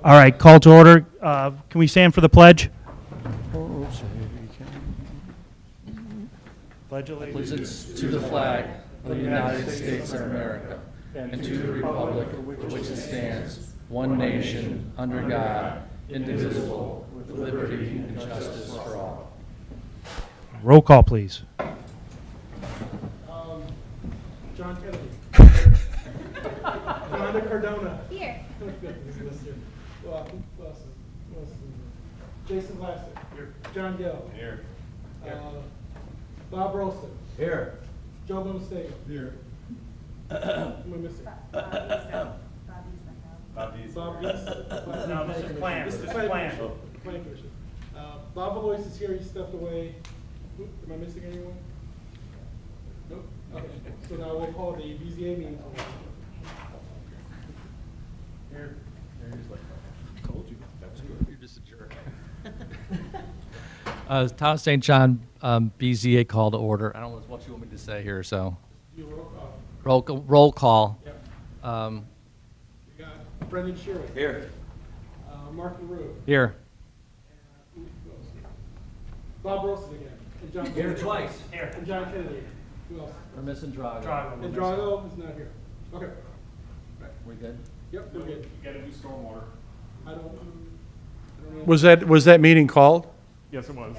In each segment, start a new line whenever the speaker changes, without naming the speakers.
All right, call to order. Can we stand for the pledge? Pledge
allegiance to the flag of the United States of America and to the republic for which it stands, one nation, under God, indivisible, with liberty and justice for all.
Roll call, please.
John Kennedy. Rhonda Cardona.
Here.
Jason Lasser. Here. John Gill. Here. Bob Rolston.
Here.
Joe Bonestego. Here. Who am I missing? Bob East.
No, this is plan. This is plan.
Plan Commission. Bob Alois is here. He stepped away. Am I missing anyone? Nope. Okay. So now we'll call the BZA meeting.
Here. Told you. That's good. You're just a jerk. Thomas St. John, BZA call to order. I don't know what you want me to say here, so.
Do roll call.
Roll call.
Yep. We got Brendan Shearer.
Here.
Mark LaRue.
Here.
Bob Rolston again. And John
Here
Kennedy.
twice.
Here.
And John Kennedy. Who else?
We're missing Drago.
And Drago is not here. Okay.
We good?
Yep, we're good.
You gotta do stormwater.
I don't know.
Was that meeting called?
Yes, it was.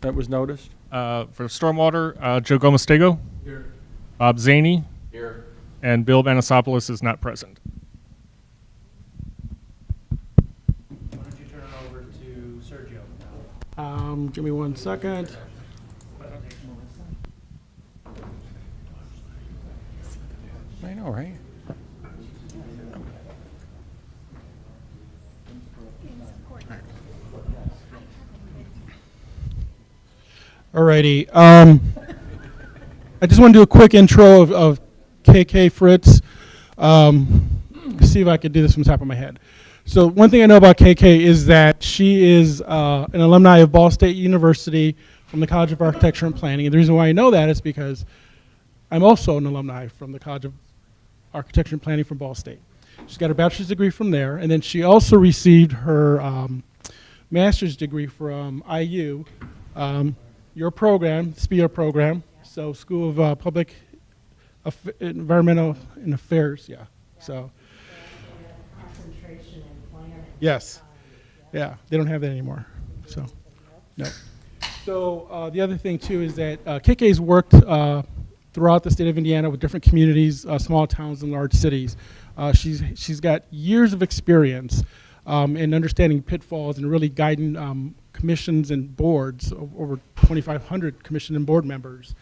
That was noticed?
For stormwater, Joe Gomestego,
Here.
Bob Zaney,
Here.
and Bill Vanasopoulos is not present.
Why don't you turn it over to Sergio now?
Give me 1 second.
I know, right?
Alrighty. I just want to do a quick intro of KK Fritz. See if I could do this from the top of my head. So one thing I know about KK is that she is an alumni of Ball State University from the College of Architecture and Planning. And the reason why I know that is because I'm also an alumni from the College of Architecture and Planning from Ball State. She's got her bachelor's degree from there, and then she also received her master's degree from IU, your program, SPIA program, so School of Public Environmental and Affairs, yeah. So.
Concentration in planning.
Yes. Yeah, they don't have that anymore. So, no. So the other thing too is that KK's worked throughout the state of Indiana with different communities, small towns and large cities. She's got years of experience in understanding pitfalls and really guiding commissions and boards, over 2,500 commission and board members,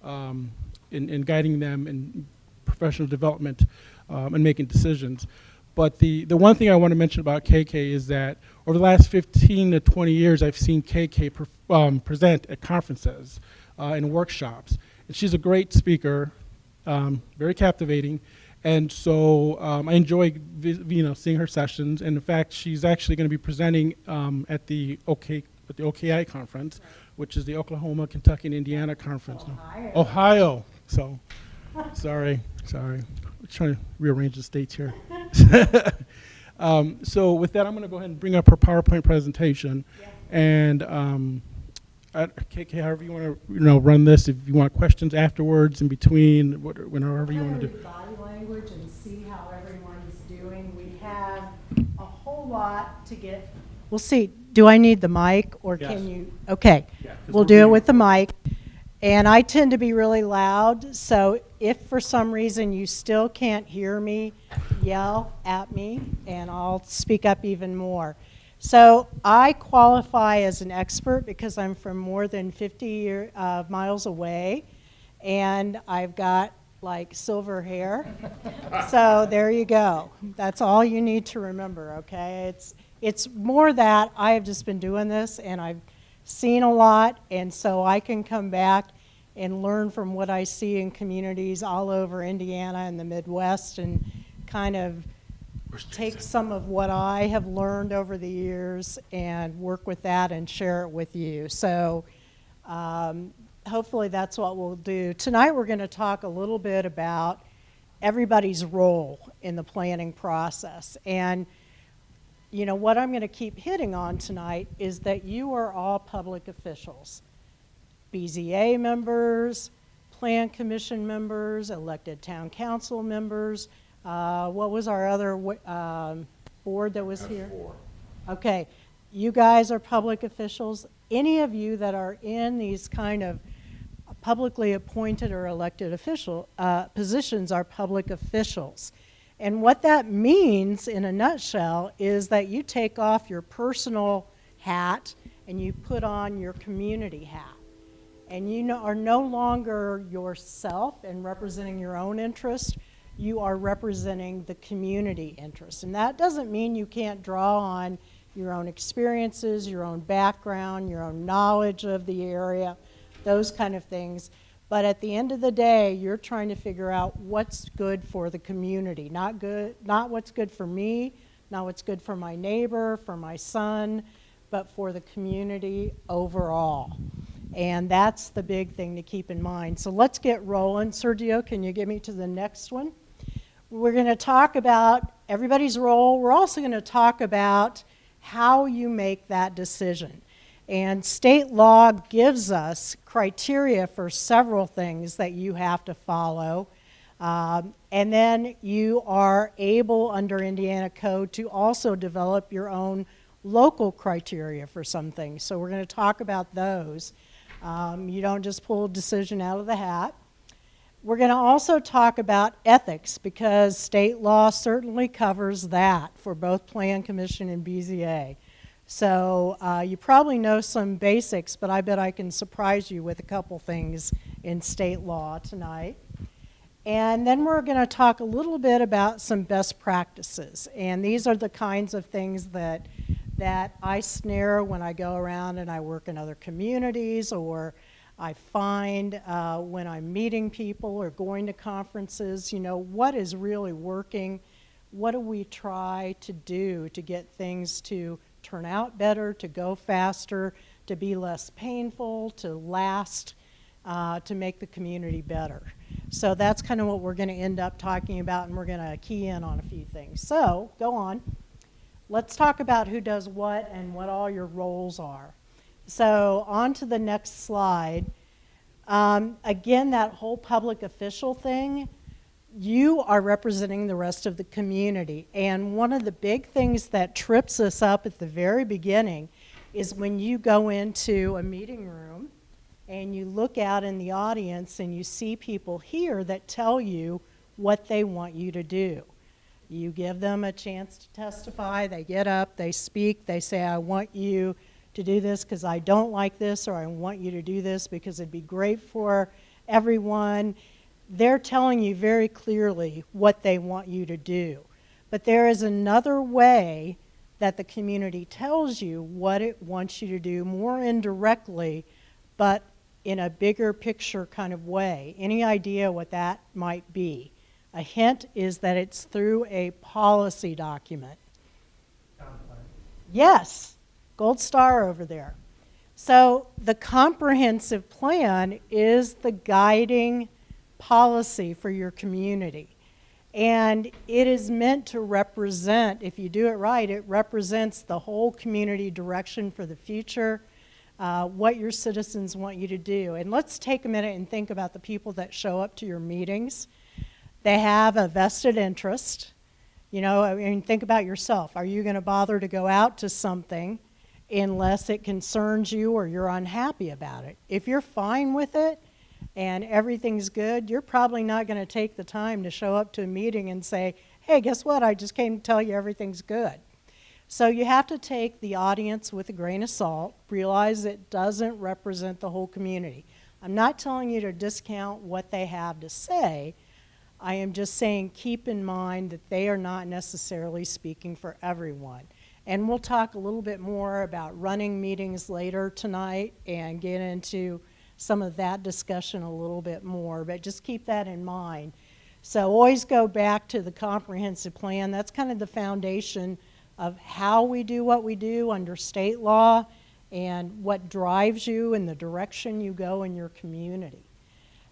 in guiding them in professional development and making decisions. But the one thing I want to mention about KK is that over the last 15 to 20 years, I've seen KK present at conferences and workshops. And she's a great speaker, very captivating. And so I enjoy seeing her sessions. And in fact, she's actually going to be presenting at the OKI conference, which is the Oklahoma, Kentucky, and Indiana conference. Ohio. So, sorry. I'm trying to rearrange the states here. So with that, I'm going to go ahead and bring up her PowerPoint presentation. Yeah. And KK, however you want to run this. If you want questions afterwards, in between, whenever you want to do.
Body language and see how everyone's doing. We have a whole lot to get. We'll see. Do I need the mic or
Yes.
can you? Okay.
Yeah,
we'll do it with the mic. And I tend to be really loud, so if for some reason you still can't hear me, yell at me and I'll speak up even more. So I qualify as an expert because I'm from more than 50 miles away, and I've got like silver hair. So there you go. That's all you need to remember, okay? It's more that I have just been doing this and I've seen a lot, and so I can come back and learn from what I see in communities all over Indiana and the Midwest and kind of take some of what I have learned over the years and work with that and share it with you. So hopefully that's what we'll do. Tonight we're going to talk a little bit about everybody's role in the planning process. And you know, what I'm going to keep hitting on tonight is that you are all public officials. BZA members, Plan Commission members, elected town council members. What was our other board that was here? Okay, you guys are public officials. Any of you that are in these kind of publicly appointed or elected official positions are public officials. And what that means in a nutshell is that you take off your personal hat and you put on your community hat. And you are no longer yourself and representing your own interest. You are representing the community interest. And that doesn't mean you can't draw on your own experiences, your own background, your own knowledge of the area, those kind of things. But at the end of the day, you're trying to figure out what's good for the community. Not what's good for me, not what's good for my neighbor, for my son, but for the community overall. And that's the big thing to keep in mind. So let's get rolling. Sergio, can you get me to the next one? We're going to talk about everybody's role. We're also going to talk about how you make that decision. And state law gives us criteria for several things that you have to follow. And then you are able, under Indiana code, to also develop your own local criteria for some things. So we're going to talk about those. You don't just pull a decision out of the hat. We're going to also talk about ethics, because state law certainly covers that for both Plan Commission and BZA. So you probably know some basics, but I bet I can surprise you with a couple things in state law tonight. And then we're going to talk a little bit about some best practices. And these are the kinds of things that I snare when I go around and I work in other communities, or I find when I'm meeting people or going to conferences, you know, what is really working? What do we try to do to get things to turn out better, to go faster, to be less painful, to last, to make the community better? So that's kind of what we're going to end up talking about, and we're going to key in on a few things. So go on. Let's talk about who does what and what all your roles are. So on to the next slide. Again, that whole public official thing, you are representing the rest of the community. And one of the big things that trips us up at the very beginning is when you go into a meeting room and you look out in the audience and you see people here that tell you what they want you to do. You give them a chance to testify, they get up, they speak, they say, I want you to do this because I don't like this, or I want you to do this because it'd be great for everyone. They're telling you very clearly what they want you to do. But there is another way that the community tells you what it wants you to do, more indirectly, but in a bigger picture kind of way. Any idea what that might be? A hint is that it's through a policy document. Yes, gold star over there. So the comprehensive plan is the guiding policy for your community. And it is meant to represent, if you do it right, it represents the whole community direction for the future, what your citizens want you to do. And let's take a minute and think about the people that show up to your meetings. They have a vested interest. You know, I mean, think about yourself. Are you going to bother to go out to something unless it concerns you or you're unhappy about it? If you're fine with it and everything's good, you're probably not going to take the time to show up to a meeting and say, hey, guess what? I just came to tell you everything's good. So you have to take the audience with a grain of salt, realize it doesn't represent the whole community. I'm not telling you to discount what they have to say. I am just saying keep in mind that they are not necessarily speaking for everyone. And we'll talk a little bit more about running meetings later tonight and get into some of that discussion a little bit more, but just keep that in mind. So always go back to the comprehensive plan. That's kind of the foundation of how we do what we do under state law and what drives you in the direction you go in your community.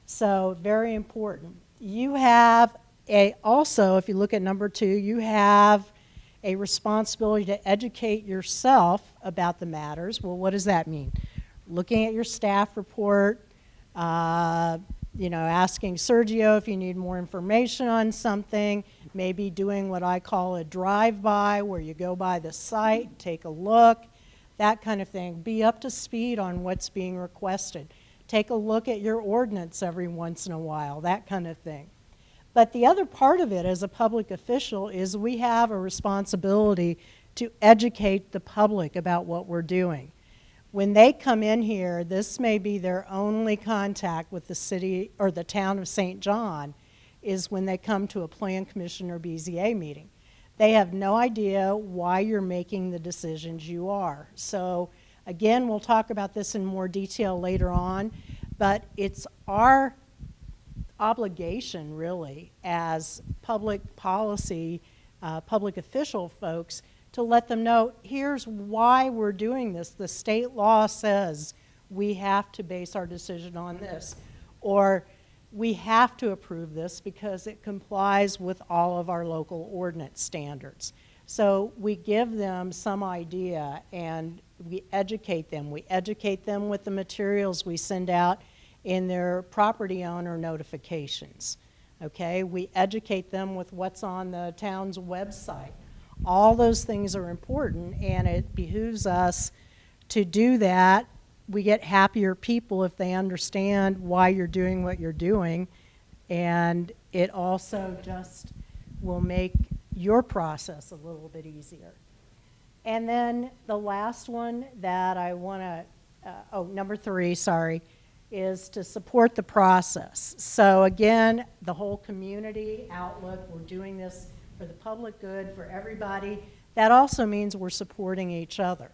So very important. You have also, if you look at number 2, you have a responsibility to educate yourself about the matters. Well, what does that mean? Looking at your staff report, you know, asking Sergio if you need more information on something, maybe doing what I call a drive-by, where you go by the site, take a look, that kind of thing. Be up to speed on what's being requested. Take a look at your ordinance every once in a while, that kind of thing. But the other part of it as a public official is we have a responsibility to educate the public about what we're doing. When they come in here, this may be their only contact with the city or the town of St. John, is when they come to a Plan Commission or BZA meeting. They have no idea why you're making the decisions you are. So again, we'll talk about this in more detail later on, but it's our obligation really as public policy, public official folks to let them know, here's why we're doing this. The state law says we have to base our decision on this, or we have to approve this because it complies with all of our local ordinance standards. So we give them some idea and we educate them. We educate them with the materials we send out in their property owner notifications. Okay, we educate them with what's on the town's website. All those things are important, and it behooves us to do that. We get happier people if they understand why you're doing what you're doing, and it also just will make your process a little bit easier. And then the last one that I want to, number 3, sorry, is to support the process. So again, the whole community outlook, we're doing this for the public good, for everybody. That also means we're supporting each other.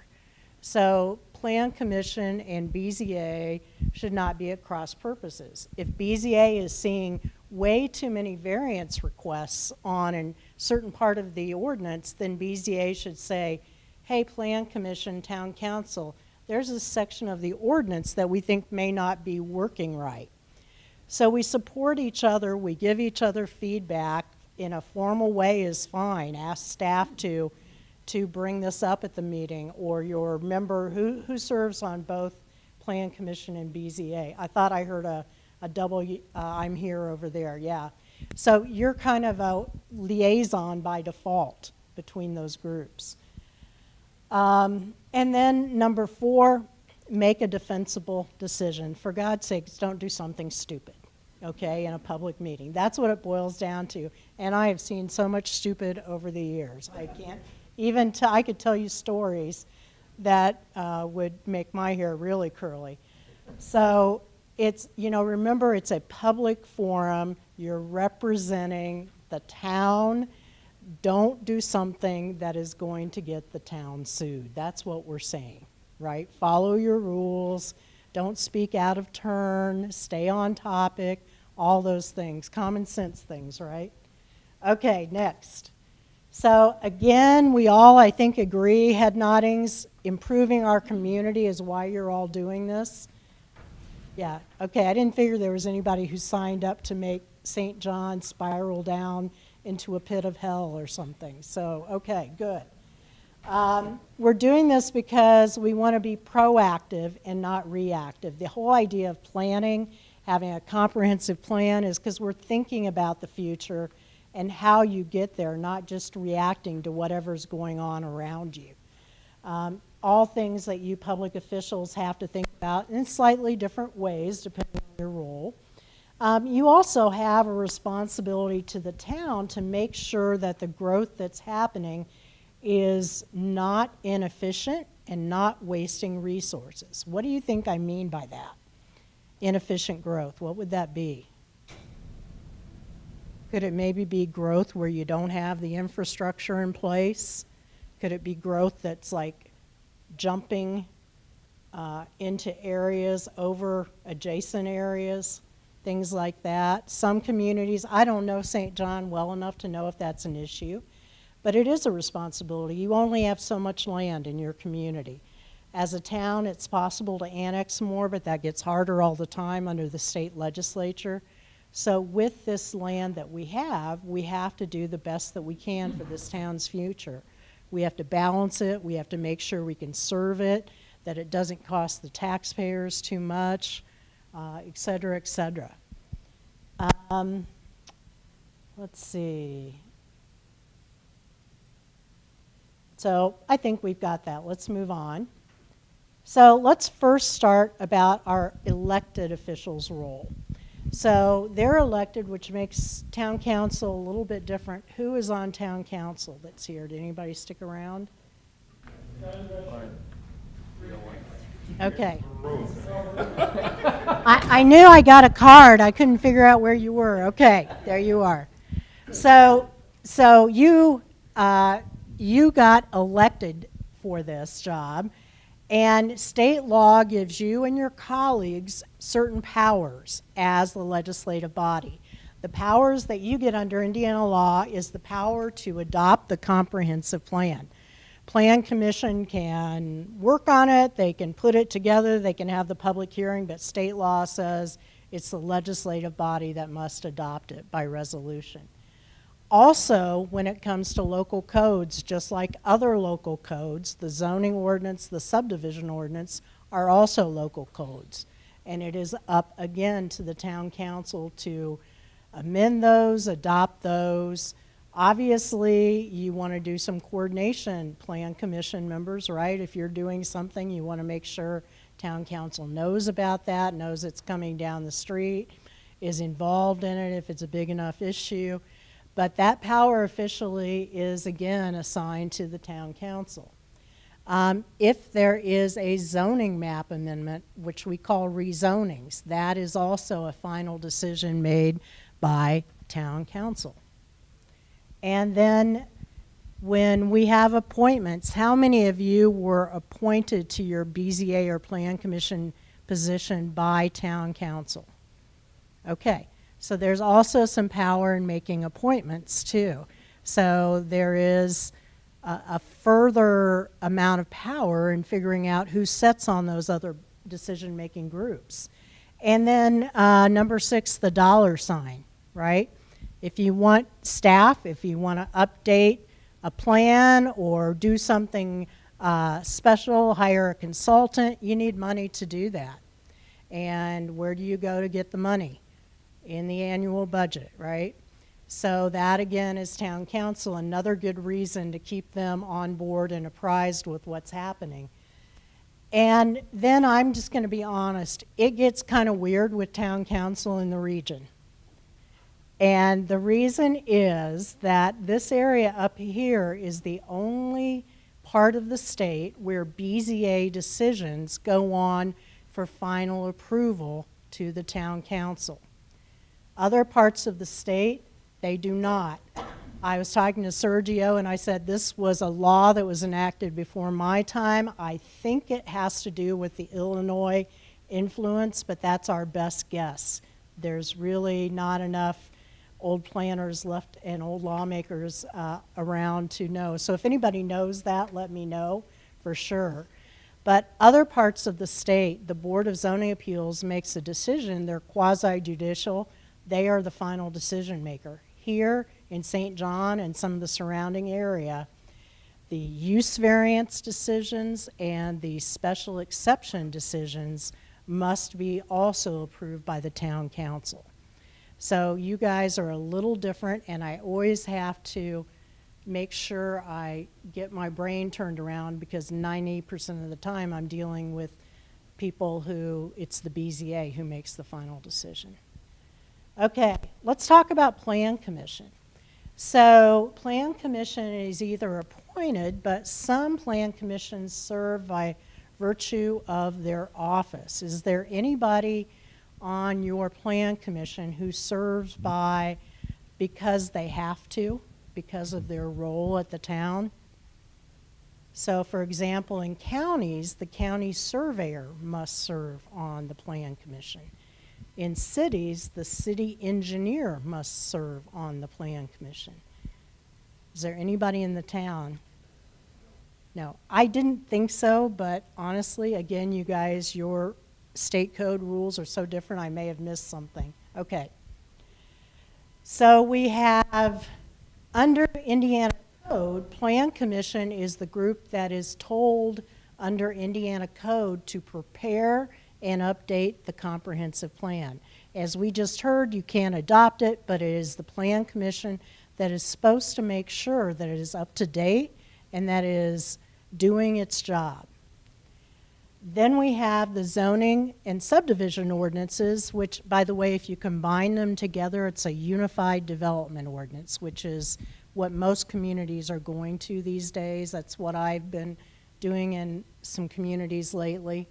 So Plan Commission and BZA should not be at cross purposes. If BZA is seeing way too many variance requests on a certain part of the ordinance, then BZA should say, hey, Plan Commission, Town Council, there's a section of the ordinance that we think may not be working right. So we support each other, we give each other feedback. In a formal way is fine. Ask staff to bring this up at the meeting, or your member who serves on both Plan Commission and BZA. I thought I heard a double I'm here over there, yeah. So you're kind of a liaison by default between those groups. And then number 4, make a defensible decision. For God's sakes, don't do something stupid, okay, in a public meeting. That's what it boils down to. And I have seen so much stupid over the years. I can't even I could tell you stories that would make my hair really curly. So it's, you know, remember it's a public forum. You're representing the town. Don't do something that is going to get the town sued. That's what we're saying, right? Follow your rules. Don't speak out of turn. Stay on topic. All those things. Common sense things, right? Okay, next. So again, we all, I think, agree, head noddings, improving our community is why you're all doing this. Yeah, okay, I didn't figure there was anybody who signed up to make St. John spiral down into a pit of hell or something. So, okay, good. We're doing this because we want to be proactive and not reactive. The whole idea of planning, having a comprehensive plan, is because we're thinking about the future and how you get there, not just reacting to whatever's going on around you. All things that you public officials have to think about in slightly different ways depending on your role. You also have a responsibility to the town to make sure that the growth that's happening is not inefficient and not wasting resources. What do you think I mean by that? Inefficient growth, what would that be? Could it maybe be growth where you don't have the infrastructure in place? Could it be growth that's like jumping into areas over adjacent areas, things like that? Some communities, I don't know St. John well enough to know if that's an issue, but it is a responsibility. You only have so much land in your community. As a town, it's possible to annex more, but that gets harder all the time under the state legislature. So with this land that we have to do the best that we can for this town's future. We have to balance it. We have to make sure we can serve it, that it doesn't cost the taxpayers too much, et cetera, et cetera. Let's see. So I think we've got that. Let's move on. So let's first start about our elected officials' role. So they're elected, which makes town council a little bit different. Who is on town council that's here? Did anybody stick around? Okay. I knew I got a card. I couldn't figure out where you were. Okay, there you are. So you got elected for this job, and state law gives you and your colleagues certain powers as the legislative body. The powers that you get under Indiana law is the power to adopt the comprehensive plan. Plan Commission can work on it, they can put it together, they can have the public hearing, but state law says it's the legislative body that must adopt it by resolution. Also, when it comes to local codes, just like other local codes, the zoning ordinance, the subdivision ordinance are also local codes. And it is up again to the town council to amend those, adopt those. Obviously, you want to do some coordination, Plan Commission members, right? If you're doing something, you want to make sure town council knows about that, knows it's coming down the street, is involved in it if it's a big enough issue. But that power officially is, again, assigned to the town council. If there is a zoning map amendment, which we call rezonings, that is also a final decision made by town council. And then when we have appointments, how many of you were appointed to your BZA or Plan Commission position by town council? Okay. So there's also some power in making appointments too. So there is a further amount of power in figuring out who sits on those other decision-making groups. And then number 6, the dollar sign, right? If you want staff, if you want to update a plan or do something special, hire a consultant, you need money to do that. And where do you go to get the money? In the annual budget, right? So that again is town council, another good reason to keep them on board and apprised with what's happening. And then I'm just going to be honest, it gets kind of weird with town council in the region. And the reason is that this area up here is the only part of the state where BZA decisions go on for final approval to the town council. Other parts of the state, they do not. I was talking to Sergio and I said this was a law that was enacted before my time. I think it has to do with the Illinois influence, but that's our best guess. There's really not enough old planners left and old lawmakers around to know. So if anybody knows that, let me know for sure. But other parts of the state, the Board of Zoning Appeals makes a decision. They're quasi-judicial. They are the final decision maker. Here in St. John and some of the surrounding area, the use variance decisions and the special exception decisions must be also approved by the town council. So you guys are a little different, and I always have to make sure I get my brain turned around because 90% of the time I'm dealing with people who, it's the BZA who makes the final decision. Okay, let's talk about Plan Commission. So Plan Commission is either appointed, but some Plan Commissions serve by virtue of their office. Is there anybody on your Plan Commission who serves by because they have to, because of their role at the town? So for example, in counties, the county surveyor must serve on the Plan Commission. In cities, the city engineer must serve on the Plan Commission. Is there anybody in the town? No, I didn't think so, but honestly, again, you guys, your state code rules are so different, I may have missed something. Okay. So we have, under Indiana code, Plan Commission is the group that is told under Indiana code to prepare and update the comprehensive plan. As we just heard, you can't adopt it, but it is the Plan Commission that is supposed to make sure that it is up to date and that it is doing its job. Then we have the zoning and subdivision ordinances, which, by the way, if you combine them together, it's a unified development ordinance, which is what most communities are going to these days. That's what I've been doing in some communities lately.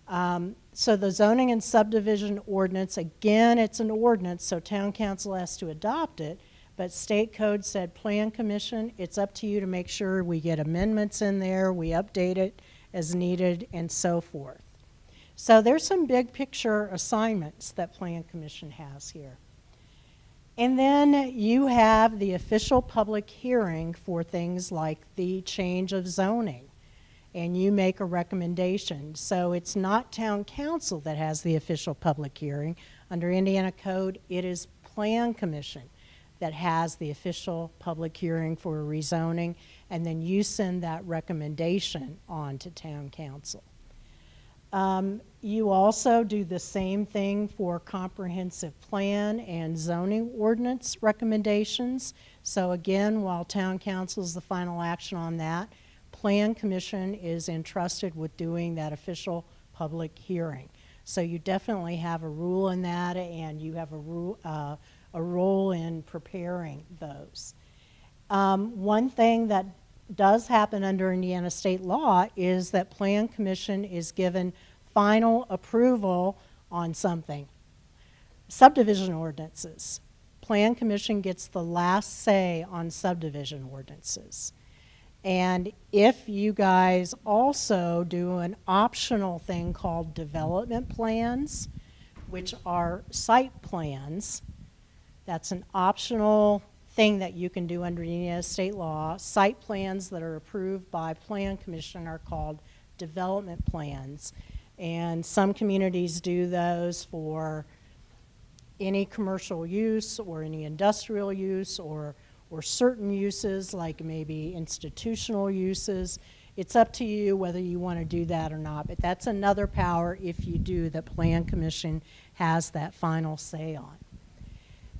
So the zoning and subdivision ordinance, again, it's an ordinance, so town council has to adopt it, but state code said, Plan Commission, it's up to you to make sure we get amendments in there, we update it as needed, and so forth. So there's some big picture assignments that Plan Commission has here. And then you have the official public hearing for things like the change of zoning, and you make a recommendation. So it's not town council that has the official public hearing. Under Indiana code, it is Plan Commission that has the official public hearing for a rezoning, and then you send that recommendation on to town council. You also do the same thing for comprehensive plan and zoning ordinance recommendations. So again, while town council is the final action on that, Plan Commission is entrusted with doing that official public hearing. So you definitely have a rule in that, and you have a role in preparing those. One thing that does happen under Indiana state law is that Plan Commission is given final approval on something. Subdivision ordinances. Plan Commission gets the last say on subdivision ordinances. And if you guys also do an optional thing called development plans, which are site plans, that's an optional thing that you can do under Indiana state law. Site plans that are approved by Plan Commission are called development plans. And some communities do those for any commercial use or any industrial use or certain uses like maybe institutional uses. It's up to you whether you want to do that or not, but that's another power, if you do, that Plan Commission has that final say on.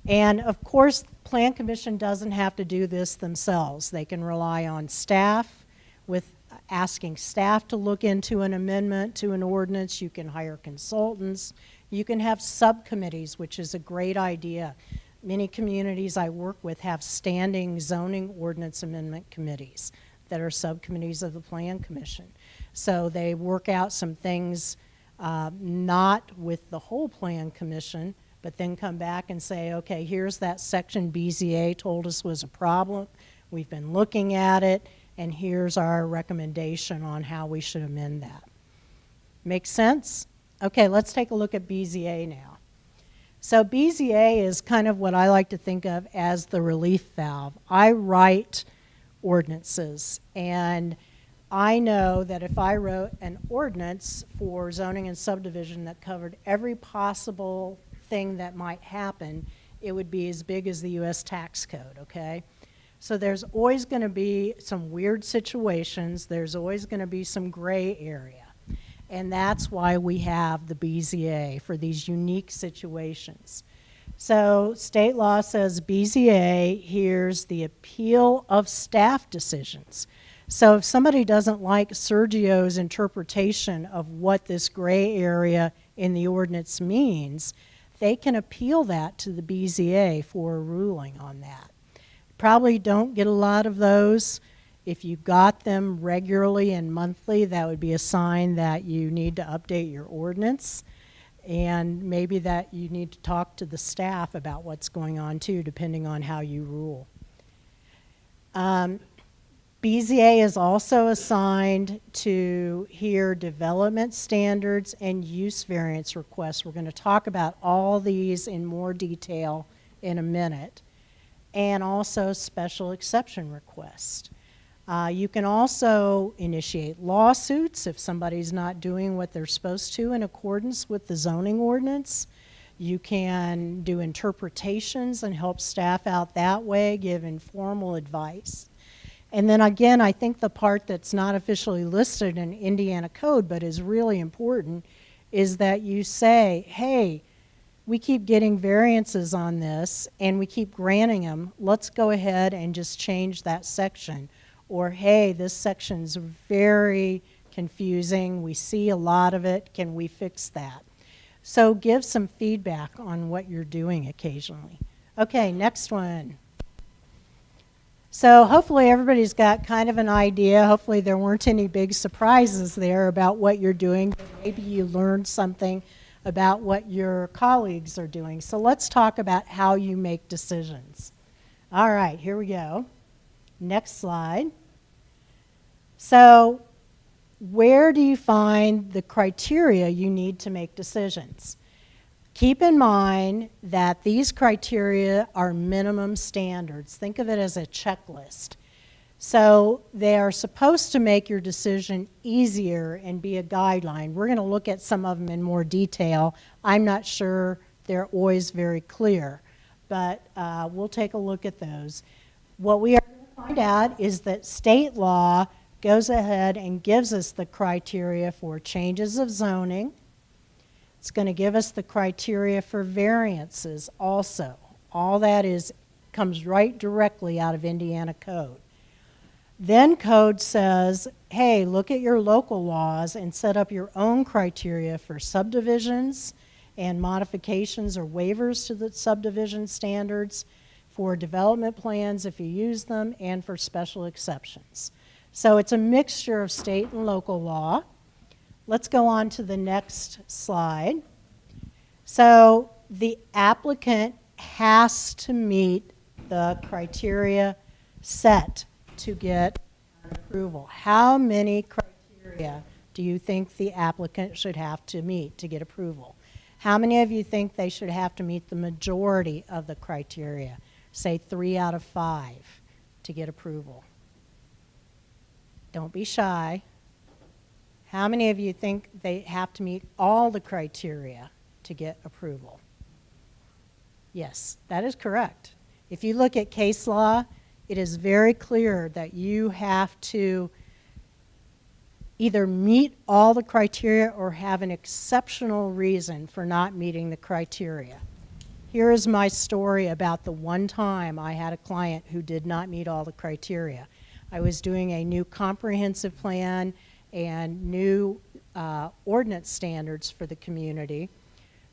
And of course, Plan Commission doesn't have to do this themselves. They can rely on staff with asking staff to look into an amendment to an ordinance. You can hire consultants. You can have subcommittees, which is a great idea. Many communities I work with have standing zoning ordinance amendment committees that are subcommittees of the Plan Commission. So they work out some things not with the whole Plan Commission, but then come back and say, okay, here's that section BZA told us was a problem. We've been looking at it, and here's our recommendation on how we should amend that. Make sense? Okay, let's take a look at BZA now. So BZA is kind of what I like to think of as the relief valve. I write ordinances, and I know that if I wrote an ordinance for zoning and subdivision that covered every possible thing that might happen, it would be as big as the US tax code, okay? So there's always going to be some weird situations. There's always going to be some gray area. And that's why we have the BZA, for these unique situations. So state law says BZA hears the appeal of staff decisions. So if somebody doesn't like Sergio's interpretation of what this gray area in the ordinance means, they can appeal that to the BZA for a ruling on that. Probably don't get a lot of those. If you got them regularly and monthly, that would be a sign that you need to update your ordinance, and maybe that you need to talk to the staff about what's going on too, depending on how you rule. BZA is also assigned to hear development standards and use variance requests. We're going to talk about all these in more detail in a minute, and also special exception requests. You can also initiate lawsuits if somebody's not doing what they're supposed to in accordance with the zoning ordinance. You can do interpretations and help staff out that way, give informal advice. And then again, I think the part that's not officially listed in Indiana code but is really important is that you say, hey, we keep getting variances on this and we keep granting them. Let's go ahead and just change that section. Or, hey, this section's very confusing. We see a lot of it. Can we fix that? So give some feedback on what you're doing occasionally. Okay, next one. So hopefully everybody's got kind of an idea. Hopefully there weren't any big surprises there about what you're doing. Maybe you learned something about what your colleagues are doing. So let's talk about how you make decisions. All right, here we go. Next slide. So where do you find the criteria you need to make decisions? Keep in mind that these criteria are minimum standards. Think of it as a checklist. So they are supposed to make your decision easier and be a guideline. We're going to look at some of them in more detail. I'm not sure they're always very clear, but we'll take a look at those. What we are going to find out is that state law goes ahead and gives us the criteria for changes of zoning. It's going to give us the criteria for variances also. All that comes right directly out of Indiana code. Then code says, hey, look at your local laws and set up your own criteria for subdivisions and modifications or waivers to the subdivision standards, for development plans if you use them, and for special exceptions. So it's a mixture of state and local law. Let's go on to the next slide. So the applicant has to meet the criteria set to get an approval. How many criteria do you think the applicant should have to meet to get approval? How many of you think they should have to meet the majority of the criteria, say 3 out of 5, to get approval? Don't be shy. How many of you think they have to meet all the criteria to get approval? Yes, that is correct. If you look at case law, it is very clear that you have to either meet all the criteria or have an exceptional reason for not meeting the criteria. Here is my story about the one time I had a client who did not meet all the criteria. I was doing a new comprehensive plan and new ordinance standards for the community.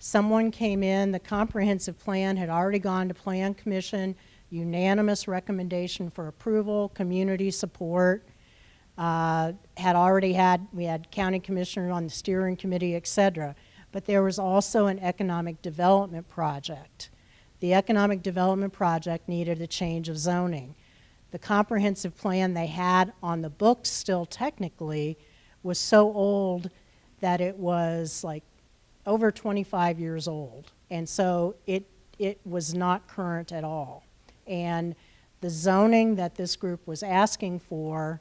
Someone came in, the comprehensive plan had already gone to Plan Commission, unanimous recommendation for approval, community support, we had county commissioner on the steering committee, etc. But there was also an economic development project. The economic development project needed a change of zoning. The comprehensive plan they had on the books still technically was so old that it was like over 25 years old. And so it was not current at all. And the zoning that this group was asking for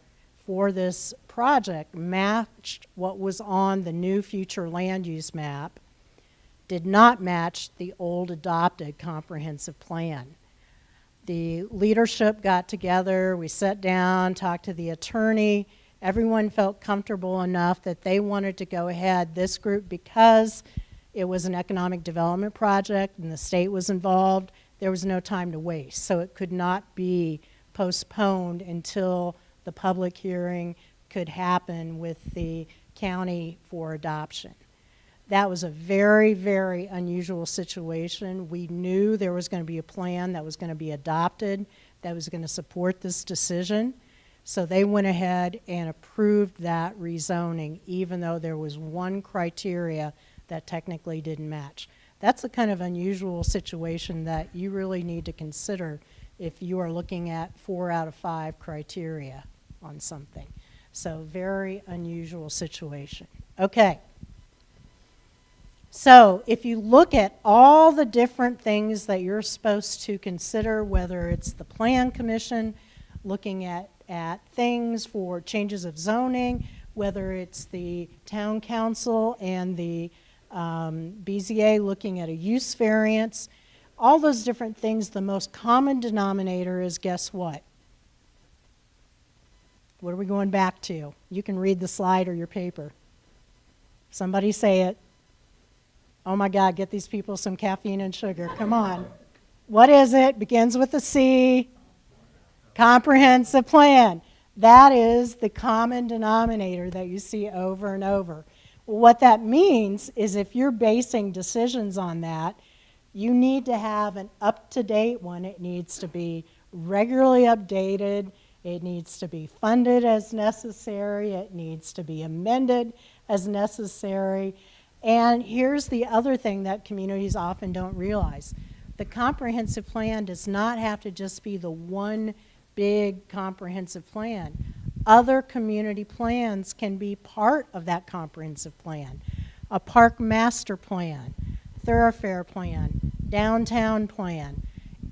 this project matched what was on the new future land use map, did not match the old adopted comprehensive plan. The leadership got together, we sat down, talked to the attorney. Everyone felt comfortable enough that they wanted to go ahead. This group, because it was an economic development project and the state was involved, there was no time to waste. So it could not be postponed until the public hearing could happen with the county for adoption. That was a very, very unusual situation. We knew there was going to be a plan that was going to be adopted that was going to support this decision. So they went ahead and approved that rezoning, even though there was one criteria that technically didn't match. That's the kind of unusual situation that you really need to consider if you are looking at 4 out of 5 criteria on something. So very unusual situation. Okay. So if you look at all the different things that you're supposed to consider, whether it's the Plan Commission looking at things for changes of zoning, whether it's the Town Council and the BZA looking at a use variance, all those different things, the most common denominator is, guess what? What are we going back to? You can read the slide or your paper. Somebody say it. Oh my God, get these people some caffeine and sugar. Come on. What is it? Begins with a C. Comprehensive plan. That is the common denominator that you see over and over. Well, what that means is if you're basing decisions on that, you need to have an up-to-date one. It needs to be regularly updated. It needs to be funded as necessary. It needs to be amended as necessary. And here's the other thing that communities often don't realize. The comprehensive plan does not have to just be the one big comprehensive plan. Other community plans can be part of that comprehensive plan. A park master plan, thoroughfare plan, downtown plan.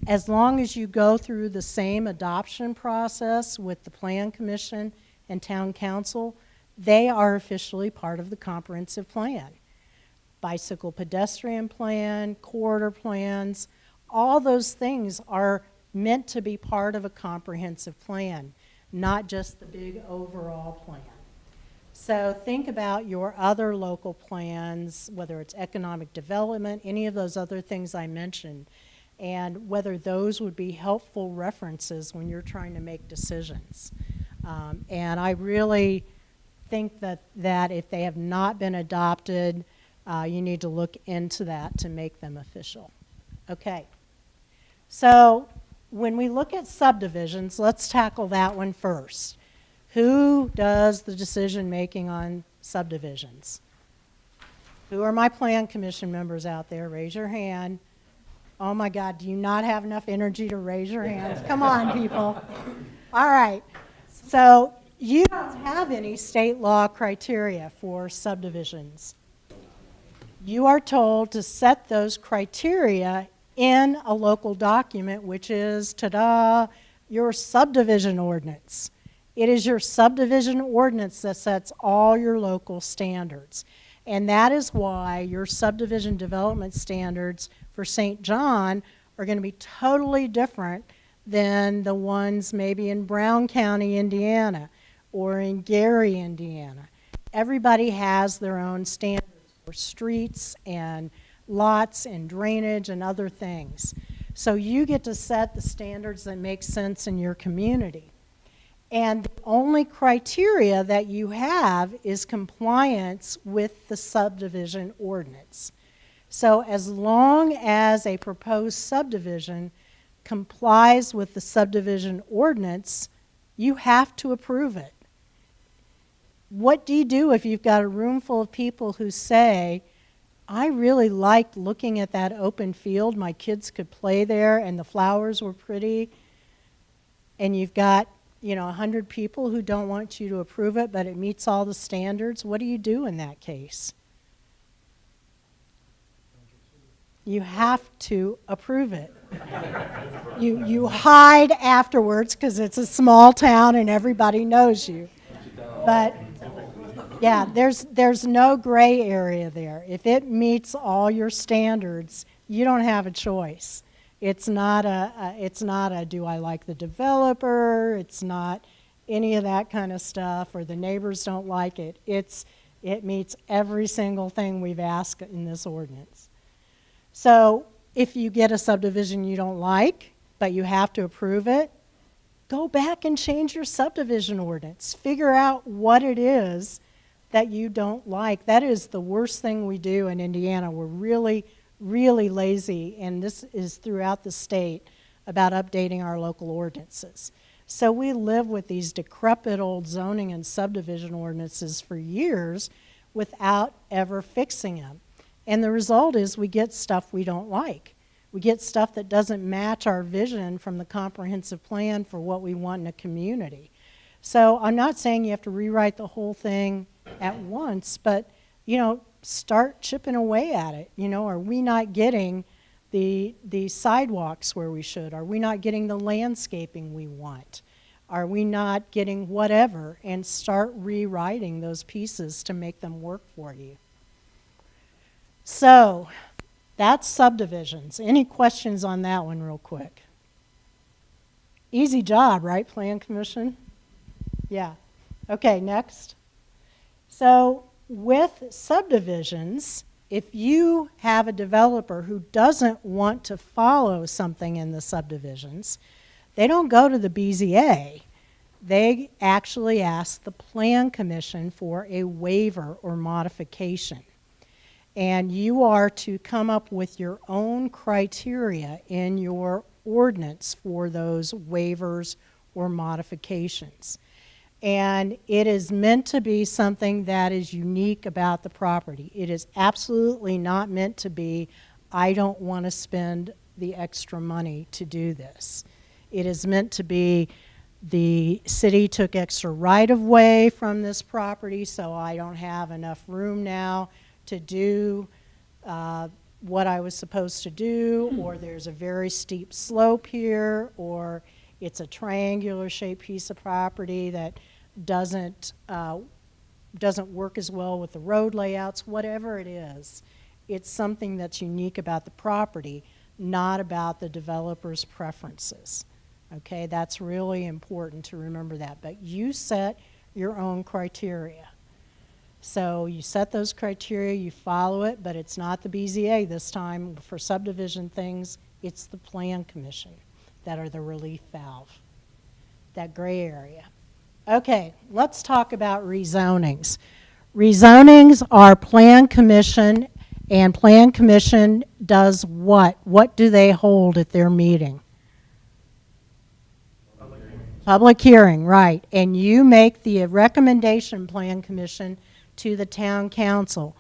As long as you go through the same adoption process with the Plan Commission and Town Council, they are officially part of the comprehensive plan. Bicycle pedestrian plan, corridor plans, all those things are meant to be part of a comprehensive plan, not just the big overall plan. So think about your other local plans, whether it's economic development, any of those other things I mentioned, and whether those would be helpful references when you're trying to make decisions. And I really think that if they have not been adopted, you need to look into that to make them official. Okay. So when we look at subdivisions, let's tackle that one first. Who does the decision making on subdivisions? Who are my Plan Commission members out there? Raise your hand. Oh my God, do you not have enough energy to raise your hands? Come on, people. All right. So you don't have any state law criteria for subdivisions. You are told to set those criteria in a local document, which is, ta-da, your subdivision ordinance. It is your subdivision ordinance that sets all your local standards. And that is why your subdivision development standards for St. John are going to be totally different than the ones maybe in Brown County, Indiana, or in Gary, Indiana. Everybody has their own standards for streets and lots and drainage and other things. So you get to set the standards that make sense in your community. And the only criteria that you have is compliance with the subdivision ordinance. So as long as a proposed subdivision complies with the subdivision ordinance, you have to approve it. What do you do if you've got a room full of people who say, I really liked looking at that open field, my kids could play there and the flowers were pretty, and you've got 100 people who don't want you to approve it, but it meets all the standards? What do you do in that case? You have to approve it. You hide afterwards because it's a small town and everybody knows you. But yeah, there's no gray area there. If it meets all your standards, you don't have a choice. It's not a do I like the developer? It's not any of that kind of stuff, or the neighbors don't like it. It meets every single thing we've asked in this ordinance. So if you get a subdivision you don't like, but you have to approve it, go back and change your subdivision ordinance. Figure out what it is that you don't like. That is the worst thing we do in Indiana. We're really, really lazy, and this is throughout the state, about updating our local ordinances. So we live with these decrepit old zoning and subdivision ordinances for years without ever fixing them. And the result is we get stuff we don't like. We get stuff that doesn't match our vision from the comprehensive plan for what we want in a community. So I'm not saying you have to rewrite the whole thing at once, but start chipping away at it. Are we not getting the sidewalks where we should? Are we not getting the landscaping we want? Are we not getting whatever? And start rewriting those pieces to make them work for you. So that's subdivisions. Any questions on that one real quick? Easy job, right, Plan Commission? Yeah. Okay, next. So with subdivisions, if you have a developer who doesn't want to follow something in the subdivisions, they don't go to the BZA. They actually ask the Plan Commission for a waiver or modification. And you are to come up with your own criteria in your ordinance for those waivers or modifications. And it is meant to be something that is unique about the property. It is absolutely not meant to be, I don't want to spend the extra money to do this. It is meant to be, the city took extra right-of-way from this property, so I don't have enough room now to do what I was supposed to do, or there's a very steep slope here, or it's a triangular shaped piece of property that doesn't work as well with the road layouts, whatever it is. It's something that's unique about the property, not about the developer's preferences. Okay, that's really important to remember that. But you set your own criteria. So you set those criteria, you follow it, but it's not the BZA this time. For subdivision things, it's the Plan Commission that are the relief valve, that gray area. Okay, let's talk about rezonings. Rezonings are Plan Commission, and Plan Commission does what? What do they hold at their meeting? Public hearing, right. And you make the recommendation, Plan Commission, to the town council.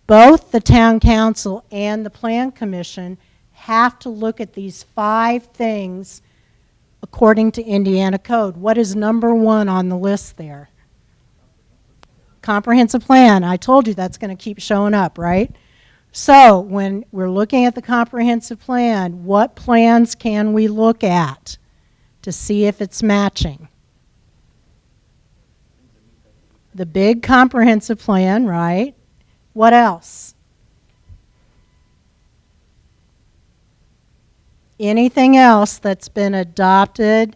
Both the town council and the Plan Commission have to look at these 5 things according to Indiana code. What is number 1 on the list there? Comprehensive plan. I told you that's going to keep showing up, right? So when we're looking at the comprehensive plan, what plans can we look at to see if it's matching? The big comprehensive plan, right? What else? Anything else that's been adopted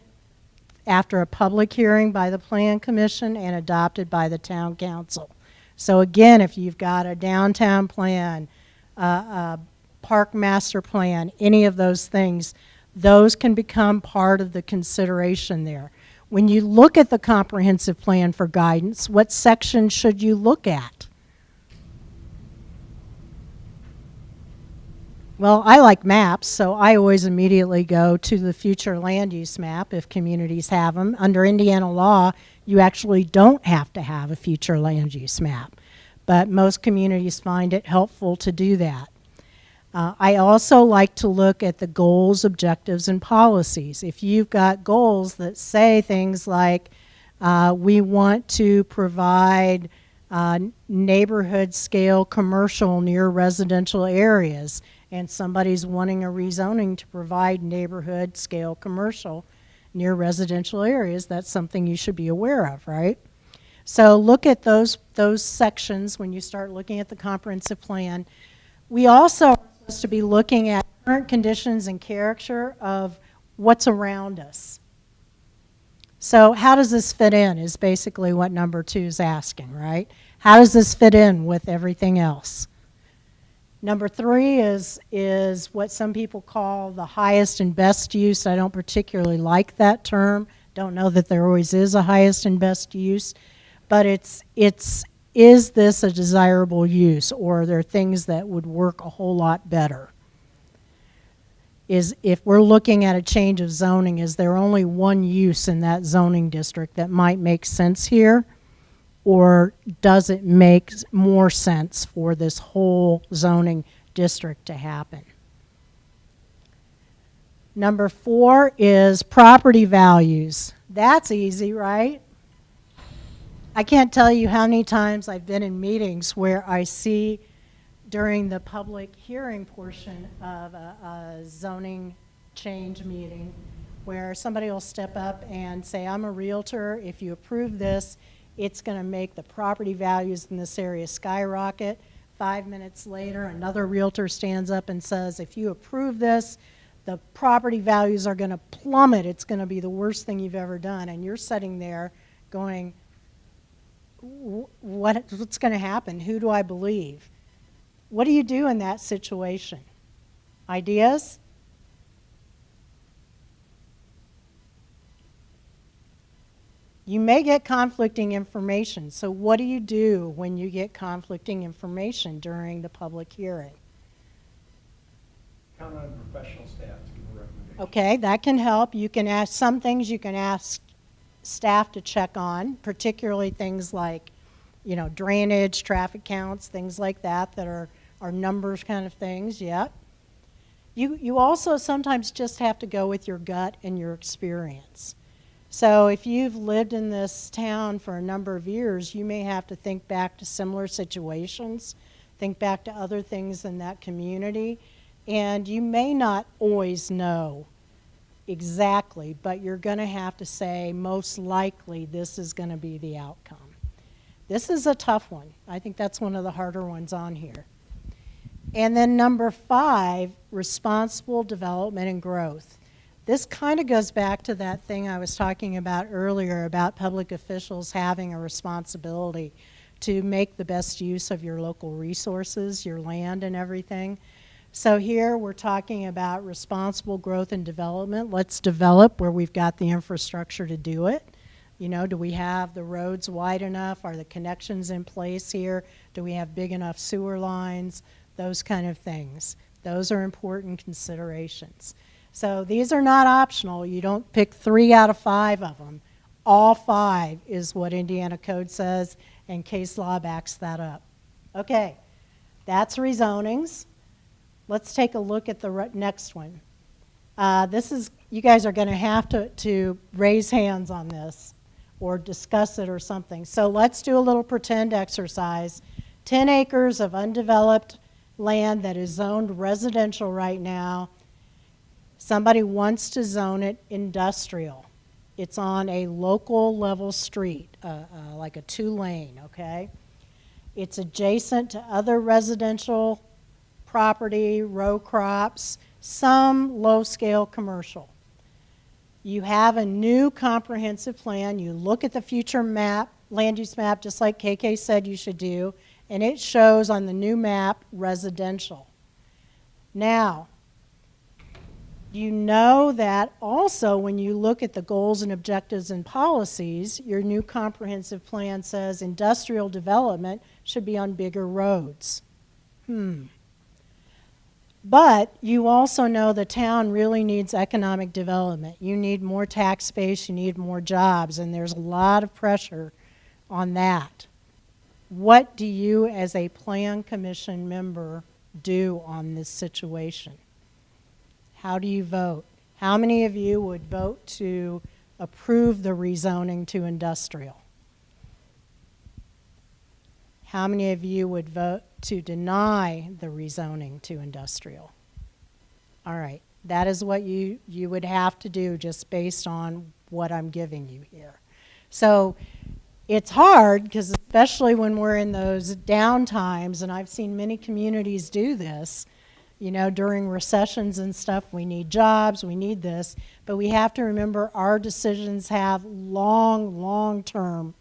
after a public hearing by the Plan Commission and adopted by the town council. So again, if you've got a downtown plan, a park master plan, any of those things, those can become part of the consideration there. When you look at the comprehensive plan for guidance, what section should you look at? Well, I like maps, so I always immediately go to the future land use map if communities have them. Under Indiana law, you actually don't have to have a future land use map, but most communities find it helpful to do that. I also like to look at the goals, objectives, and policies. If you've got goals that say things like, we want to provide neighborhood scale commercial near residential areas, and somebody's wanting a rezoning to provide neighborhood scale commercial near residential areas, that's something you should be aware of, right? So look at those sections when you start looking at the comprehensive plan. We also are supposed to be looking at current conditions and character of what's around us. So how does this fit in is basically what number 2 is asking, right? How does this fit in with everything else? Number 3 is what some people call the highest and best use. I don't particularly like that term. Don't know that there always is a highest and best use, but is this a desirable use, or are there things that would work a whole lot better? If we're looking at a change of zoning, is there only one use in that zoning district that might make sense here? Or does it make more sense for this whole zoning district to happen? Number 4 is property values. That's easy, right? I can't tell you how many times I've been in meetings where I see during the public hearing portion of a zoning change meeting where somebody will step up and say, I'm a realtor, if you approve this, it's going to make the property values in this area skyrocket. 5 minutes later, another realtor stands up and says, if you approve this, the property values are going to plummet. It's going to be the worst thing you've ever done. And you're sitting there going, what's going to happen? Who do I believe? What do you do in that situation? Ideas? You may get conflicting information. So what do you do when you get conflicting information during the public hearing?
Count on professional staff to give a recommendation.
Okay, that can help. You can ask some things you can ask staff to check on, particularly things like, you know, drainage, traffic counts, things like that are numbers kind of things, yeah. You also sometimes just have to go with your gut and your experience. So if you've lived in this town for a number of years, you may have to think back to similar situations, think back to other things in that community, and you may not always know exactly, but you're going to have to say, most likely, this is going to be the outcome. This is a tough one. I think that's one of the harder ones on here. And then number 5, responsible development and growth. This kind of goes back to that thing I was talking about earlier about public officials having a responsibility to make the best use of your local resources, your land and everything. So here we're talking about responsible growth and development. Let's develop where we've got the infrastructure to do it. You know, do we have the roads wide enough? Are the connections in place here? Do we have big enough sewer lines? Those kind of things. Those are important considerations. So these are not optional. You don't pick 3 out of 5 of them. All 5 is what Indiana Code says, and case law backs that up. Okay, that's rezonings. Let's take a look at the next one. You guys are going to have to raise hands on this or discuss it or something. So let's do a little pretend exercise. 10 acres of undeveloped land that is zoned residential right now. Somebody wants to zone it industrial. It's on a local level street, like a 2-lane, okay? It's adjacent to other residential property, row crops, some low-scale commercial. You have a new comprehensive plan. You look at the future map, land use map, just like KK said you should do, and it shows on the new map residential. Now, you know that also when you look at the goals and objectives and policies, your new comprehensive plan says industrial development should be on bigger roads. But you also know the town really needs economic development. You need more tax base, you need more jobs, and there's a lot of pressure on that. What do you as a plan commission member do on this situation? How do you vote? How many of you would vote to approve the rezoning to industrial? How many of you would vote to deny the rezoning to industrial? All right, that is what you would have to do just based on what I'm giving you here. So it's hard because especially when we're in those down times, and I've seen many communities do this, you know, during recessions and stuff, we need jobs, we need this, but we have to remember our decisions have long-term,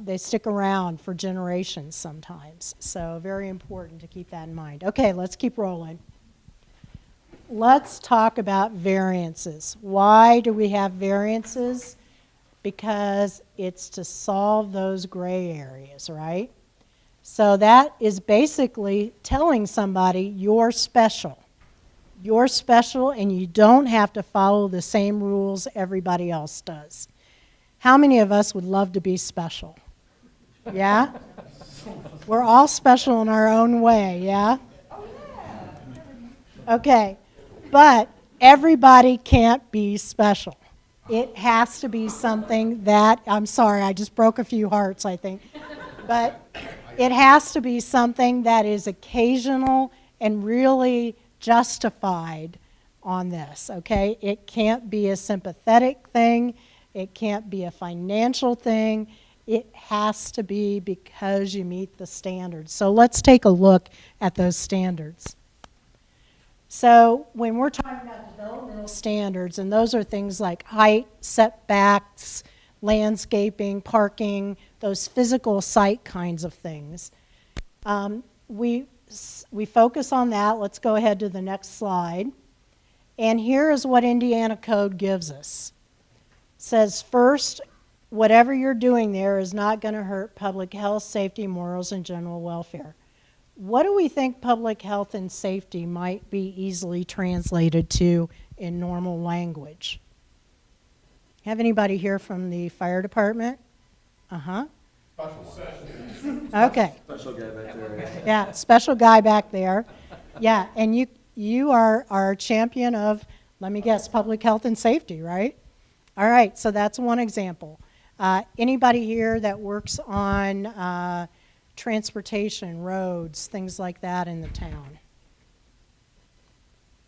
they stick around for generations sometimes. So very important to keep that in mind. Okay, let's keep rolling. Let's talk about variances. Why do we have variances? Because it's to solve those gray areas, right? So that is basically telling somebody you're special. You're special and you don't have to follow the same rules everybody else does. How many of us would love to be special? Yeah? We're all special in our own way, yeah? Okay, but everybody can't be special. It has to be something that, I'm sorry, I just broke a few hearts, I think. But it has to be something that is occasional and really justified on this, okay? It can't be a sympathetic thing. It can't be a financial thing. It has to be because you meet the standards. So let's take a look at those standards. So when we're talking about developmental standards, and those are things like height, setbacks, landscaping, parking, those physical site kinds of things. We focus on that. Let's go ahead to the next slide. And here is what Indiana Code gives us. It says, first, whatever you're doing there is not going to hurt public health, safety, morals, and general welfare. What do we think public health and safety might be easily translated to in normal language? Have anybody here from the fire department? Uh-huh. Okay.
Special guy back there.
Yeah, special guy back there. Yeah, and you are our champion of, let me guess, public health and safety, right? All right, so that's one example. Anybody here that works on transportation, roads, things like that in the town?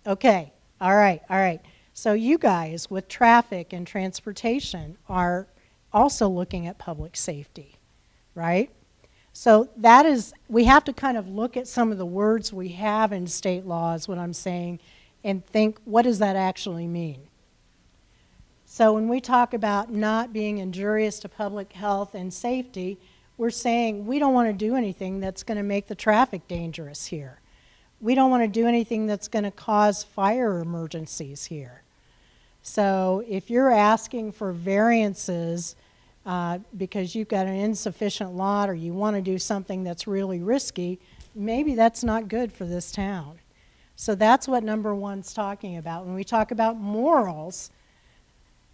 Okay, all right. So you guys with traffic and transportation are also looking at public safety, right? So that is, we have to kind of look at some of the words we have in state law, is what I'm saying, and think, what does that actually mean? So when we talk about not being injurious to public health and safety, we're saying we don't want to do anything that's going to make the traffic dangerous here. We don't want to do anything that's going to cause fire emergencies here. So if you're asking for variances because you've got an insufficient lot or you want to do something that's really risky, maybe that's not good for this town. So that's what number one's talking about. When we talk about morals,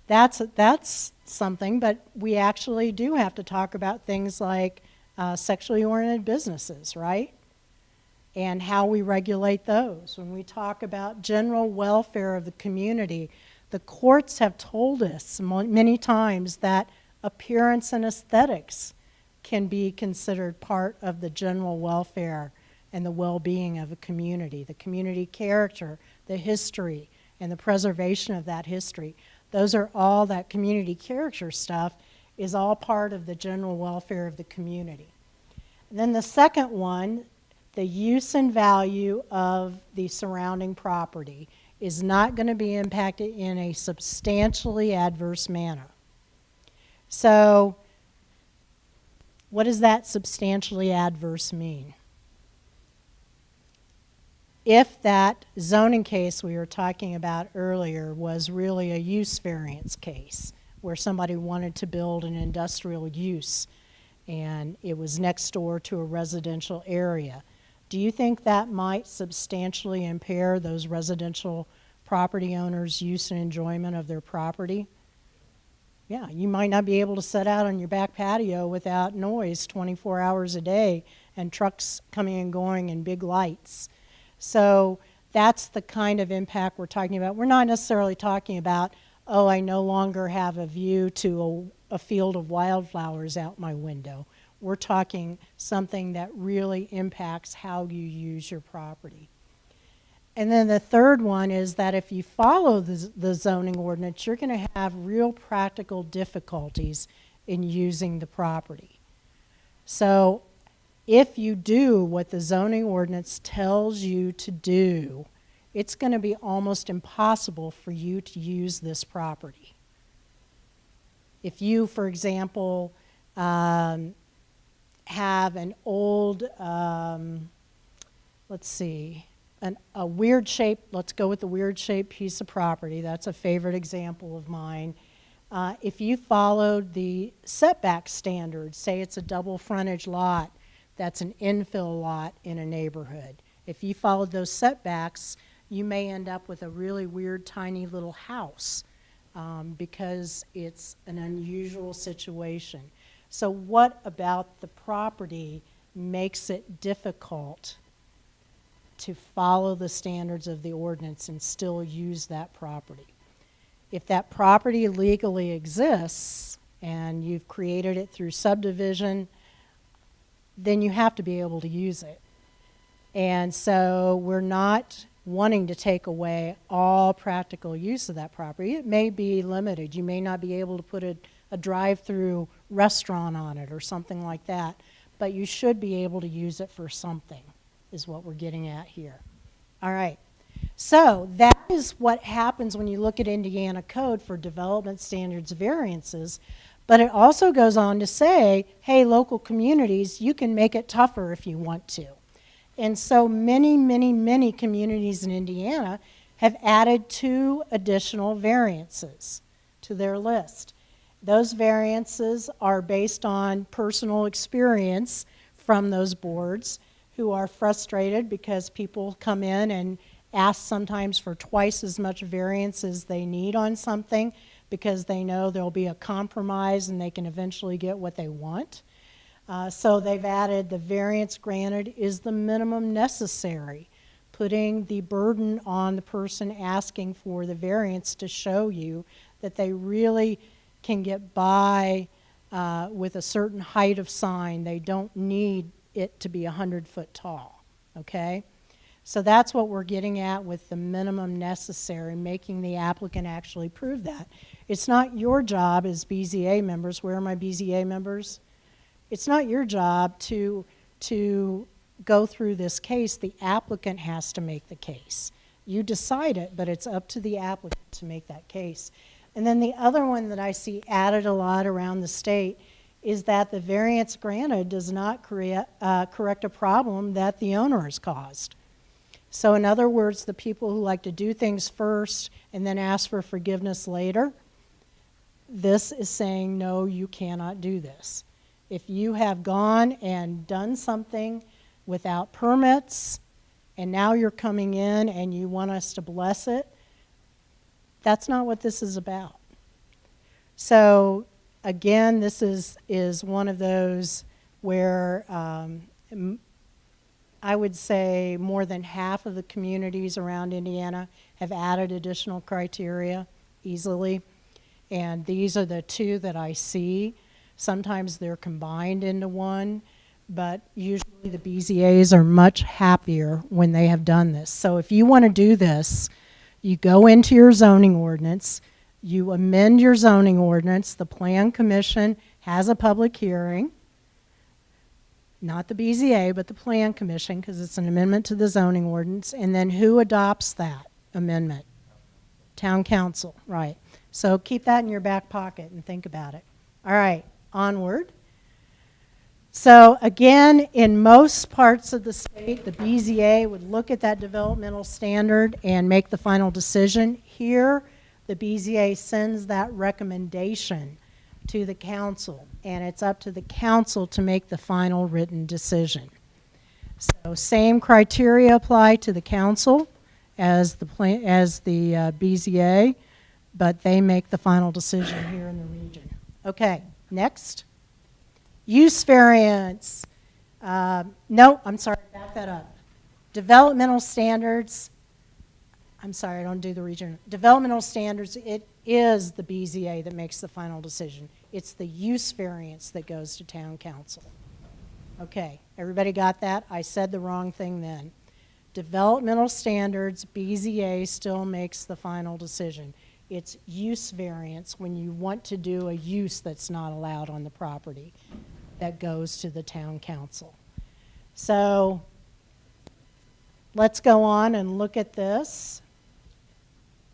that's something, but we actually do have to talk about things like sexually oriented businesses, right? And how we regulate those. When we talk about general welfare of the community, the courts have told us many times that appearance and aesthetics can be considered part of the general welfare and the well-being of a community, the community character, the history, and the preservation of that history. Those are all, that community character stuff is all part of the general welfare of the community. And then the second one, the use and value of the surrounding property is not going to be impacted in a substantially adverse manner. So what does that substantially adverse mean? If that zoning case we were talking about earlier was really a use variance case where somebody wanted to build an industrial use and it was next door to a residential area, do you think that might substantially impair those residential property owners' use and enjoyment of their property? Yeah, you might not be able to sit out on your back patio without noise 24 hours a day and trucks coming and going and big lights. So that's the kind of impact we're talking about. We're not necessarily talking about, oh, I no longer have a view to a field of wildflowers out my window. We're talking something that really impacts how you use your property. And then the third one is that if you follow the zoning ordinance, you're going to have real practical difficulties in using the property. So if you do what the zoning ordinance tells you to do, it's going to be almost impossible for you to use this property. If you, for example, have an old, a weird shape, let's go with the weird shaped piece of property, that's a favorite example of mine. If you followed the setback standards, say it's a double frontage lot, that's an infill lot in a neighborhood. If you followed those setbacks, you may end up with a really weird tiny little house because it's an unusual situation. So what about the property makes it difficult to follow the standards of the ordinance and still use that property? If that property legally exists and you've created it through subdivision, then you have to be able to use it. And so we're not wanting to take away all practical use of that property. It may be limited. You may not be able to put a drive-through restaurant on it or something like that, but you should be able to use it for something, is what we're getting at here. All right. So that is what happens when you look at Indiana Code for development standards variances. But it also goes on to say, hey, local communities, you can make it tougher if you want to. And so many, many, many communities in Indiana have added 2 additional variances to their list. Those variances are based on personal experience from those boards who are frustrated because people come in and ask sometimes for twice as much variance as they need on something because they know there'll be a compromise and they can eventually get what they want. So they've added the variance granted is the minimum necessary, putting the burden on the person asking for the variance to show you that they really can get by with a certain height of sign. They don't need it to be 100-foot tall, okay? So that's what we're getting at with the minimum necessary, making the applicant actually prove that. It's not your job as BZA members. Where are my BZA members? It's not your job to go through this case. The applicant has to make the case. You decide it, but it's up to the applicant to make that case. And then the other one that I see added a lot around the state is that the variance granted does not correct a problem that the owner has caused. So in other words, the people who like to do things first and then ask for forgiveness later, this is saying, no, you cannot do this. If you have gone and done something without permits and now you're coming in and you want us to bless it, that's not what this is about. So again, this is one of those where I would say more than half of the communities around Indiana have added additional criteria easily. And these are the 2 that I see. Sometimes they're combined into one, but usually the BZAs are much happier when they have done this. So if you want to do this, you go into your zoning ordinance, you amend your zoning ordinance, the Plan Commission has a public hearing, not the BZA, but the Plan Commission, because it's an amendment to the zoning ordinance, and then who adopts that amendment? Town Council, right. So keep that in your back pocket and think about it. All right, onward. So again, in most parts of the state, the BZA would look at that developmental standard and make the final decision. Here, the BZA sends that recommendation to the council, and it's up to the council to make the final written decision. So same criteria apply to the council as the BZA, but they make the final decision here in the region. Okay, next. Use variance. No, I'm sorry, back that up. Developmental standards. I'm sorry, I don't do the region. Developmental standards, it is the BZA that makes the final decision. It's the use variance that goes to town council. Okay, everybody got that? I said the wrong thing then. Developmental standards, BZA still makes the final decision. It's use variance when you want to do a use that's not allowed on the property that goes to the town council. So let's go on and look at this.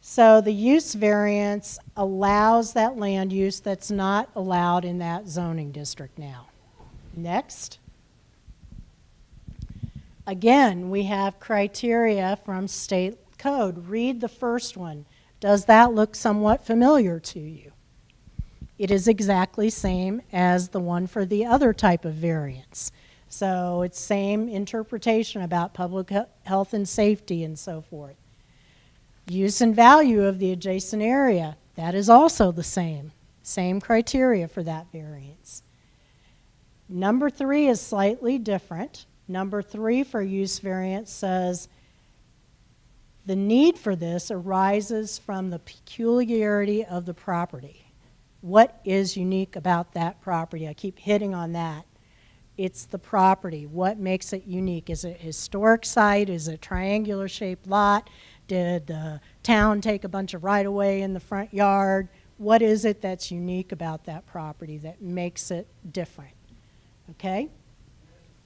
So the use variance allows that land use that's not allowed in that zoning district now. Next. Again, we have criteria from state code. Read the first one. Does that look somewhat familiar to you? It is exactly same as the one for the other type of variance. So it's same interpretation about public health and safety and so forth. Use and value of the adjacent area, that is also the same. Same criteria for that variance. Number 3 is slightly different. Number 3 for use variance says the need for this arises from the peculiarity of the property. What is unique about that property? I keep hitting on that. It's the property. What makes it unique? Is it a historic site? Is it a triangular shaped lot? Did the town take a bunch of right-of-way in the front yard? What is it that's unique about that property that makes it different? Okay?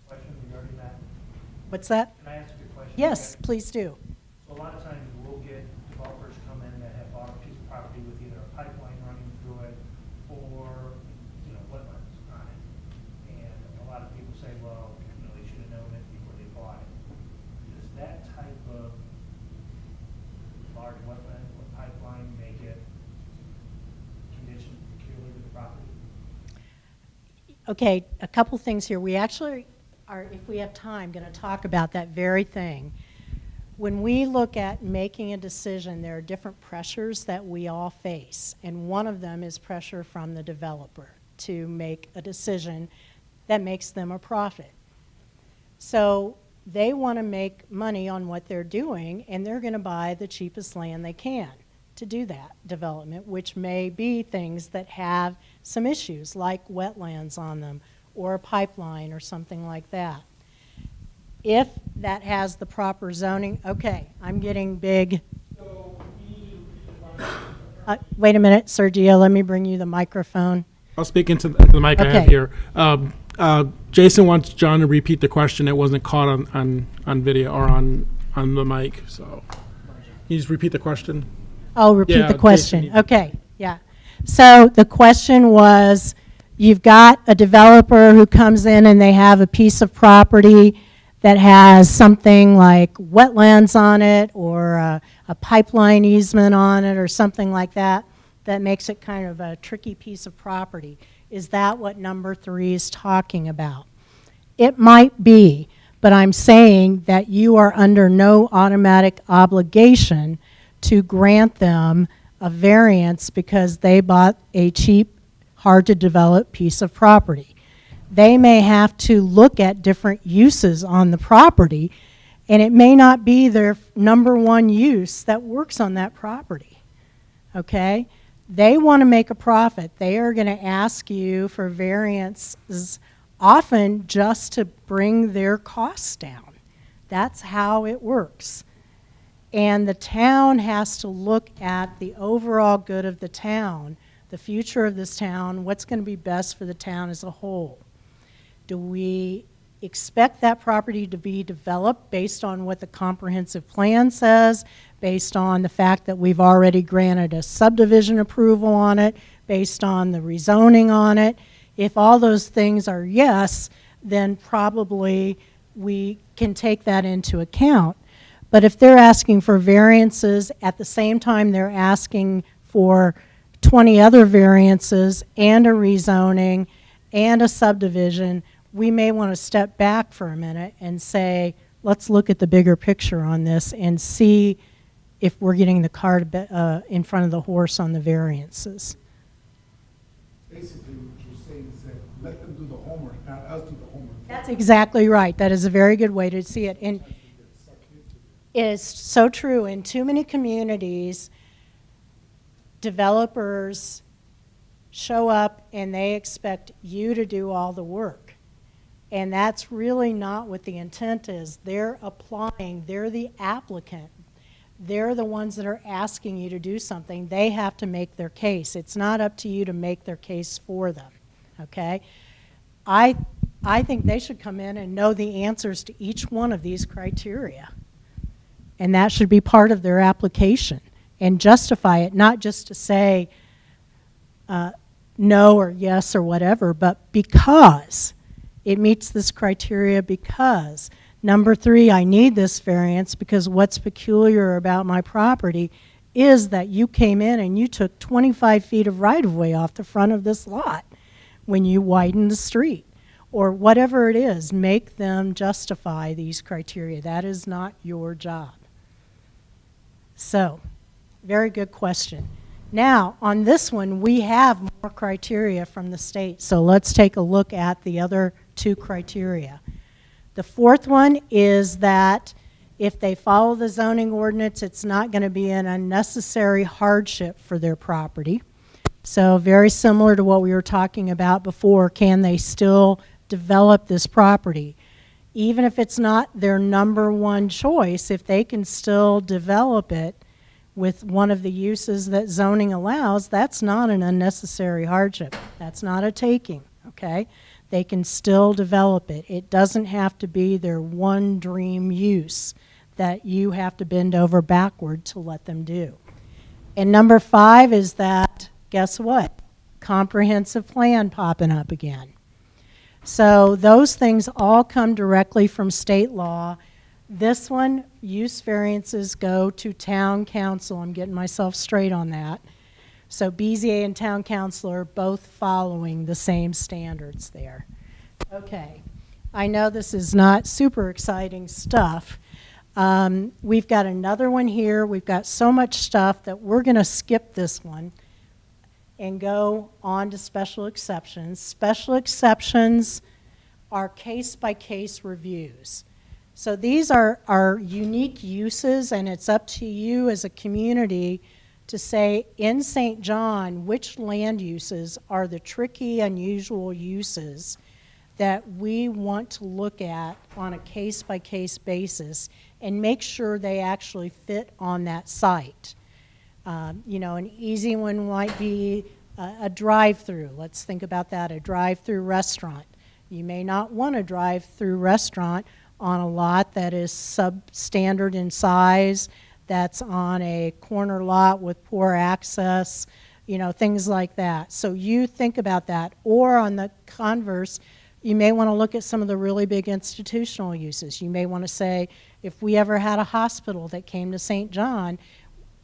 Question regarding that.
What's that?
Can I ask you a question?
Yes, please do.
So a lot of times we'll get developers come in that have bought a piece of property with either a pipeline running through it or
Okay, a couple things here. We actually are, if we have time, going to talk about that very thing. When we look at making a decision, there are different pressures that we all face, and one of them is pressure from the developer to make a decision that makes them a profit. So they want to make money on what they're doing, and they're going to buy the cheapest land they can to do that development, which may be things that have some issues like wetlands on them or a pipeline or something like that. If that has the proper zoning, okay, I'm getting big. Wait a minute, Sergio, let me bring you the microphone.
I'll speak into the mic I have
Okay.
here. Jason wants John to repeat the question. It wasn't caught on video or on the mic. So can you just repeat the question?
I'll repeat
Yeah,
the
Jason
question.
needs-
Okay, yeah. So the question was, you've got a developer who comes in and they have a piece of property that has something like wetlands on it or a pipeline easement on it or something like that, that makes it kind of a tricky piece of property. Is that what number 3 is talking about? It might be, but I'm saying that you are under no automatic obligation to grant them a variance because they bought a cheap, hard-to-develop piece of property. They may have to look at different uses on the property, and it may not be their number one use that works on that property, okay? They want to make a profit. They are going to ask you for variances often just to bring their costs down. That's how it works. And the town has to look at the overall good of the town, the future of this town, what's going to be best for the town as a whole. Do we expect that property to be developed based on what the comprehensive plan says, based on the fact that we've already granted a subdivision approval on it, based on the rezoning on it? If all those things are yes, then probably we can take that into account. But if they're asking for variances at the same time they're asking for 20 other variances and a rezoning and a subdivision, we may want to step back for a minute and say, let's look at the bigger picture on this and see if we're getting the cart in front of the horse on the variances.
Basically, what you're saying is that let them do the homework, not us do the homework.
That's exactly right. That is a very good way to see it. And it is so true. In too many communities, developers show up and they expect you to do all the work. And that's really not what the intent is. They're applying, they're the applicant. They're the ones that are asking you to do something. They have to make their case. It's not up to you to make their case for them, okay? I think they should come in and know the answers to each one of these criteria. And that should be part of their application and justify it, not just to say no or yes or whatever, but because it meets this criteria, because number 3, I need this variance because what's peculiar about my property is that you came in and you took 25 feet of right-of-way off the front of this lot when you widened the street, or whatever it is. Make them justify these criteria. That is not your job. So, very good question. Now, on this one, we have more criteria from the state, so let's take a look at the other 2 criteria. The 4th one is that if they follow the zoning ordinance, it's not going to be an unnecessary hardship for their property. So very similar to what we were talking about before, can they still develop this property? Even if it's not their number one choice, if they can still develop it with one of the uses that zoning allows, that's not an unnecessary hardship. That's not a taking, okay? They can still develop it. It doesn't have to be their one dream use that you have to bend over backward to let them do. And number 5 is that, guess what? Comprehensive plan popping up again. So those things all come directly from state law. This one, use variances go to town council. I'm getting myself straight on that. So BZA and Town Council are both following the same standards there. Okay, I know this is not super exciting stuff. We've got another one here. We've got so much stuff that we're going to skip this one and go on to special exceptions. Special exceptions are case-by-case reviews. So these are unique uses, and it's up to you as a community to say, in St. John, which land uses are the tricky, unusual uses that we want to look at on a case-by-case basis and make sure they actually fit on that site. You know, an easy one might be a drive-through. Let's think about that, a drive-through restaurant. You may not want a drive-through restaurant on a lot that is substandard in size, that's on a corner lot with poor access, you know, things like that. So you think about that. Or on the converse, you may want to look at some of the really big institutional uses. You may want to say, if we ever had a hospital that came to St. John,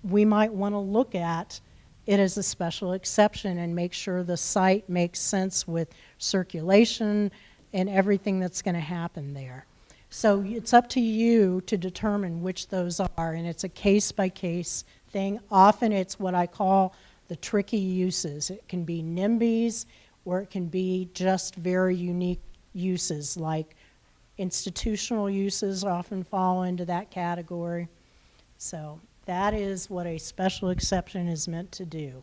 we might want to look at it as a special exception and make sure the site makes sense with circulation and everything that's going to happen there. So it's up to you to determine which those are, and it's a case-by-case thing. Often it's what I call the tricky uses. It can be NIMBYs, or it can be just very unique uses, like institutional uses often fall into that category. So that is what a special exception is meant to do.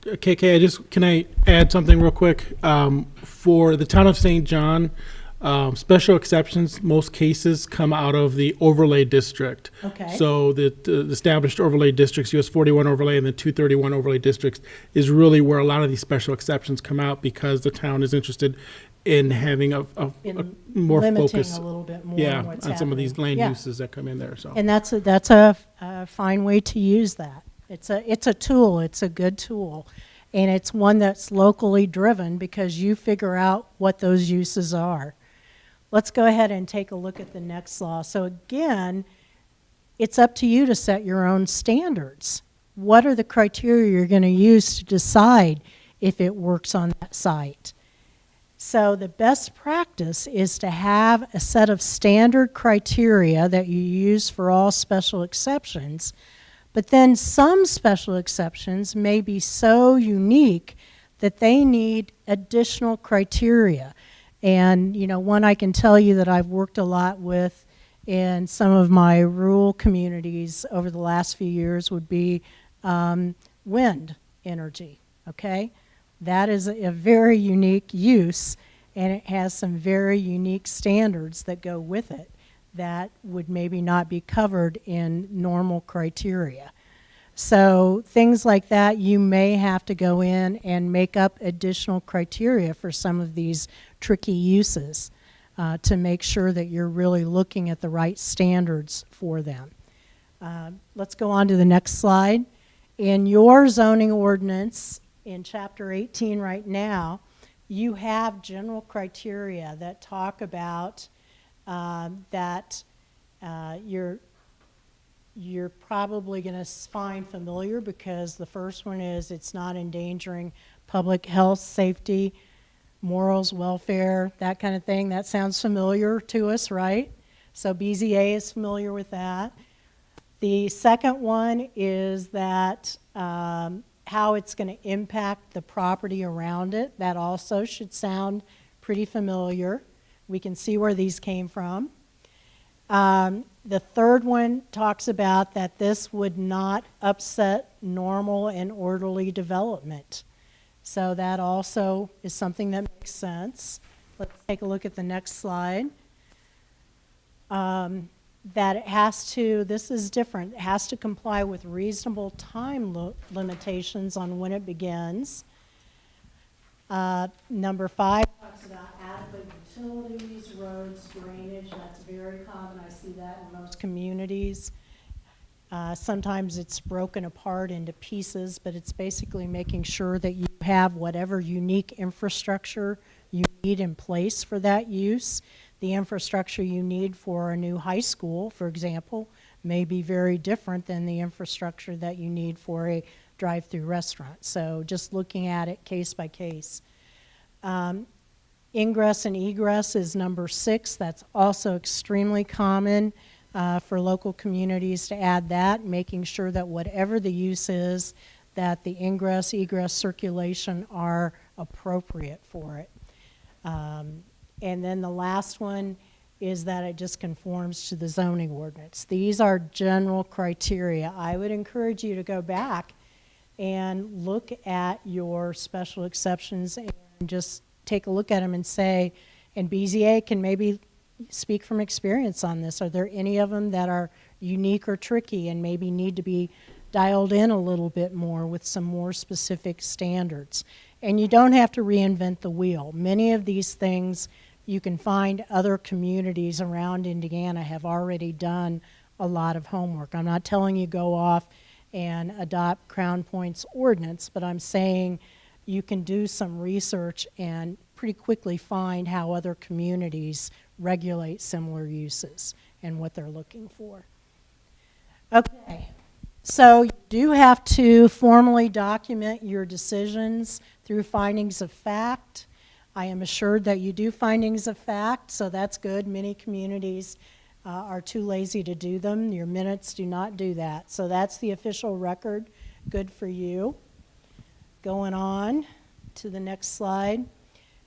KK, can I add something real quick? For the town of St. John, special exceptions, most cases come out of the overlay district.
Okay.
So the established overlay districts, US 41 overlay and the 231 overlay districts, is really where a lot of these special exceptions come out, because the town is interested in having a more
limiting
focus,
a little bit more
yeah,
on what's
on some of these
happening.
land
Yeah.
uses that come in there. So.
And that's a fine way to use that. It's a tool. It's a good tool. And it's one that's locally driven because you figure out what those uses are. Let's go ahead and take a look at the next law. So again, it's up to you to set your own standards. What are the criteria you're going to use to decide if it works on that site? So the best practice is to have a set of standard criteria that you use for all special exceptions, but then some special exceptions may be so unique that they need additional criteria. And, you know, one I can tell you that I've worked a lot with in some of my rural communities over the last few years would be wind energy, okay? That is a very unique use, and it has some very unique standards that go with it that would maybe not be covered in normal criteria. So things like that, you may have to go in and make up additional criteria for some of these tricky uses to make sure that you're really looking at the right standards for them. Let's go on to the next slide. In your zoning ordinance, in Chapter 18 right now, you have general criteria that talk about that you're probably going to find familiar, because the first one is it's not endangering public health, safety, morals, welfare, that kind of thing. That sounds familiar to us, right? So BZA is familiar with that. The second one is that how it's going to impact the property around it. That also should sound pretty familiar. We can see where these came from. The third one talks about that this would not upset normal and orderly development. So that also is something that makes sense. Let's take a look at the next slide. That it has to, this is different, it has to comply with reasonable time limitations on when it begins. Number 5 talks about adequate utilities, roads, drainage. That's very common. I see that in most communities. Sometimes it's broken apart into pieces, but it's basically making sure that you have whatever unique infrastructure you need in place for that use. The infrastructure you need for a new high school, for example, may be very different than the infrastructure that you need for a drive-through restaurant. So just looking at it case by case. Ingress and egress is number 6. That's also extremely common for local communities to add that, making sure that whatever the use is, that the ingress, egress, circulation are appropriate for it. And then the last one is that it just conforms to the zoning ordinance. These are general criteria. I would encourage you to go back and look at your special exceptions and just take a look at them and say, and BZA can maybe speak from experience on this. Are there any of them that are unique or tricky and maybe need to be dialed in a little bit more with some more specific standards? And you don't have to reinvent the wheel. Many of these things you can find other communities around Indiana have already done a lot of homework. I'm not telling you go off and adopt Crown Point's ordinance, but I'm saying you can do some research and pretty quickly find how other communities regulate similar uses and what they're looking for. Okay, so you do have to formally document your decisions through findings of fact. I am assured that you do findings of fact, so that's good. Many communities are too lazy to do them. Your minutes do not do that. So that's the official record. Good for you. Going on to the next slide.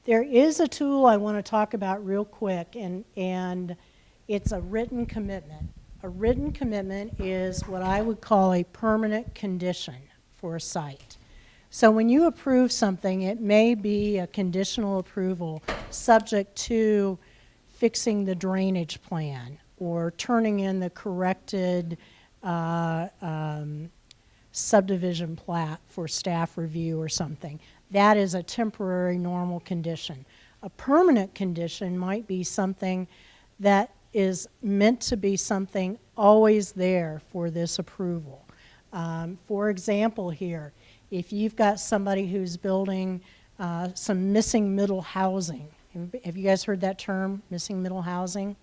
There is a tool I want to talk about real quick, and it's a written commitment. A written commitment is what I would call a permanent condition for a site. So when you approve something, it may be a conditional approval subject to fixing the drainage plan or turning in the corrected subdivision plat for staff review or something. That is a temporary normal condition. A permanent condition might be something that is meant to be something always there for this approval. For example here, if you've got somebody who's building some missing middle housing, have you guys heard that term, missing middle housing?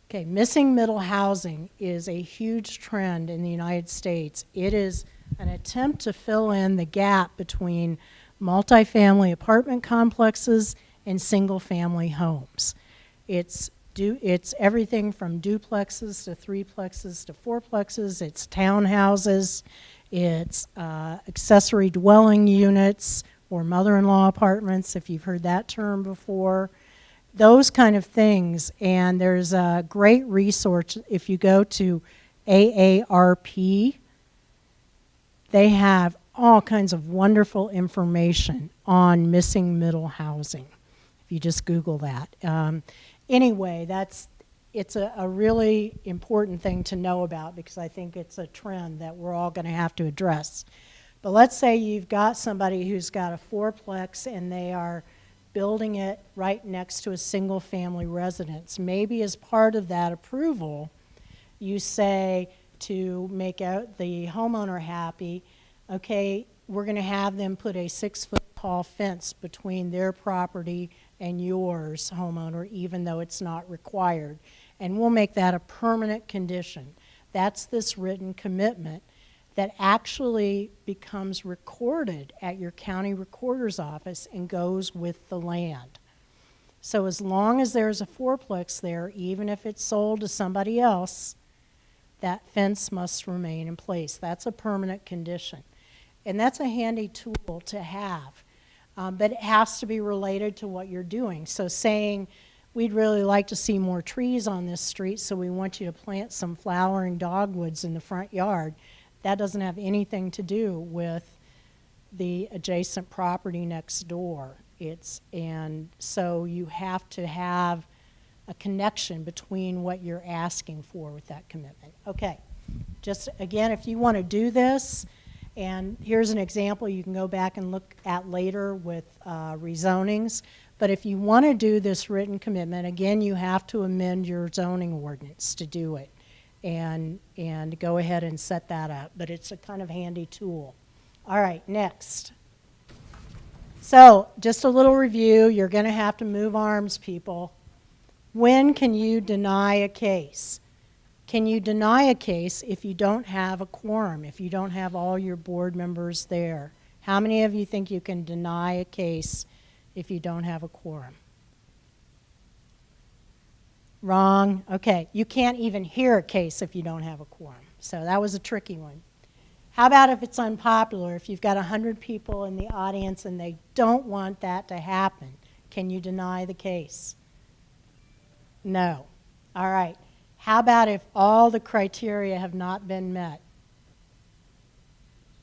Okay, missing middle housing is a huge trend in the United States. It is an attempt to fill in the gap between multifamily apartment complexes and single-family homes. It's everything from duplexes to threeplexes to fourplexes. It's townhouses. It's accessory dwelling units or mother-in-law apartments, if you've heard that term before. Those kind of things. And there's a great resource. If you go to AARP, they have all kinds of wonderful information on missing middle housing, if you just Google that. Anyway, it's a really important thing to know about because I think it's a trend that we're all going to have to address. But let's say you've got somebody who's got a fourplex and they are building it right next to a single family residence. Maybe as part of that approval, you say to make out the homeowner happy, okay, we're going to have them put a 6-foot tall fence between their property and yours, homeowner, even though it's not required. And we'll make that a permanent condition. That's this written commitment that actually becomes recorded at your county recorder's office and goes with the land. So as long as there's a fourplex there, even if it's sold to somebody else, that fence must remain in place. That's a permanent condition. And that's a handy tool to have. But it has to be related to what you're doing. So saying, we'd really like to see more trees on this street, so we want you to plant some flowering dogwoods in the front yard, that doesn't have anything to do with the adjacent property next door. And so you have to have a connection between what you're asking for with that commitment. Okay, just again, if you want to do this, and here's an example you can go back and look at later with rezonings. But if you want to do this written commitment, again, you have to amend your zoning ordinance to do it and go ahead and set that up. But it's a kind of handy tool. All right, next. So just a little review. You're going to have to move arms, people. When can you deny a case? Can you deny a case if you don't have a quorum, if you don't have all your board members there? How many of you think you can deny a case if you don't have a quorum? Wrong. Okay, you can't even hear a case if you don't have a quorum. So that was a tricky one. How about if it's unpopular, if you've got 100 people in the audience and they don't want that to happen? Can you deny the case? No. All right. How about if all the criteria have not been met?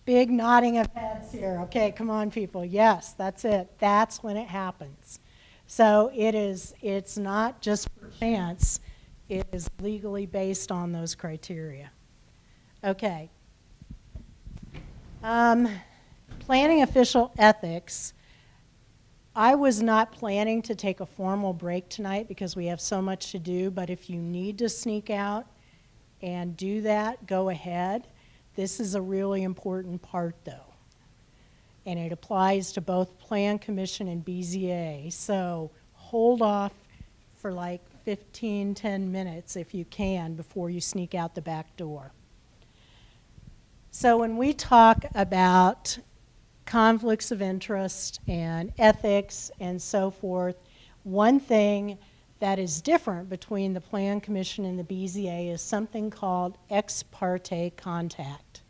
Big nodding of heads here. Okay, come on, people. Yes, that's it. That's when it happens. So it's not just per chance. It is legally based on those criteria. Okay. Planning official ethics. I was not planning to take a formal break tonight because we have so much to do, but if you need to sneak out and do that, go ahead. This is a really important part, though, and it applies to both Plan Commission and BZA, so hold off for like 10 minutes if you can before you sneak out the back door. So when we talk about conflicts of interest and ethics and so forth, one thing that is different between the Plan Commission and the BZA is something called ex parte contact.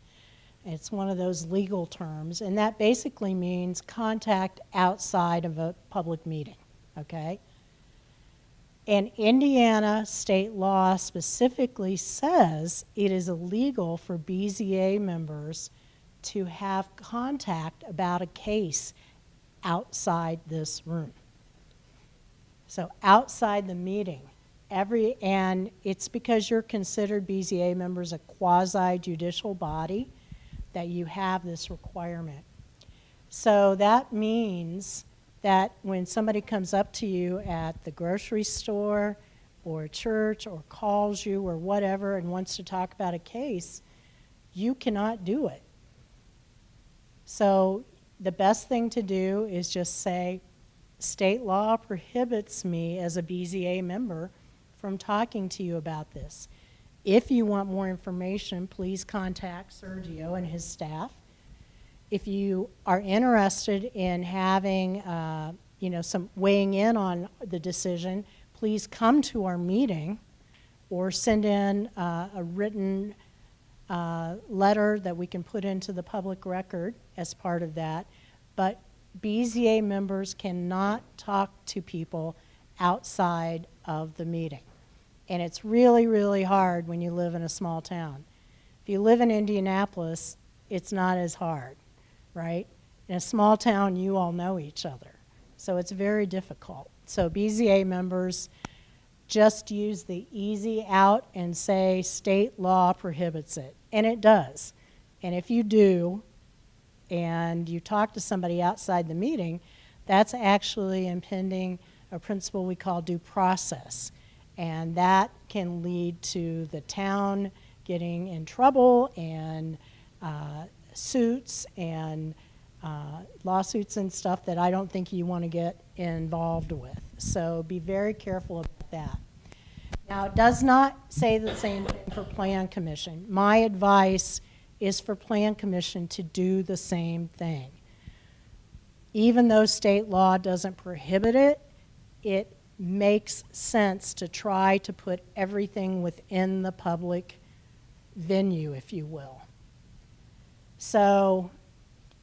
It's one of those legal terms, and that basically means contact outside of a public meeting, okay? And Indiana state law specifically says it is illegal for BZA members to have contact about a case outside this room. So outside the meeting, and it's because you're considered BZA members a quasi-judicial body that you have this requirement. So that means that when somebody comes up to you at the grocery store or church or calls you or whatever and wants to talk about a case, you cannot do it. So the best thing to do is just say, state law prohibits me as a BZA member from talking to you about this. If you want more information, please contact Sergio and his staff. If you are interested in having some weighing in on the decision, please come to our meeting or send in a written letter that we can put into the public record as part of that. But BZA members cannot talk to people outside of the meeting. And it's really, really hard when you live in a small town. If you live in Indianapolis, it's not as hard, right? In a small town, you all know each other. So it's very difficult. So BZA members just use the easy out and say state law prohibits it. And it does. And if you do, and you talk to somebody outside the meeting, that's actually impinging a principle we call due process. And that can lead to the town getting in trouble and suits and lawsuits and stuff that I don't think you want to get involved with. So be very careful about that. Now, it does not say the same thing for Plan Commission. My advice is for Plan Commission to do the same thing. Even though state law doesn't prohibit it, it makes sense to try to put everything within the public venue, if you will. So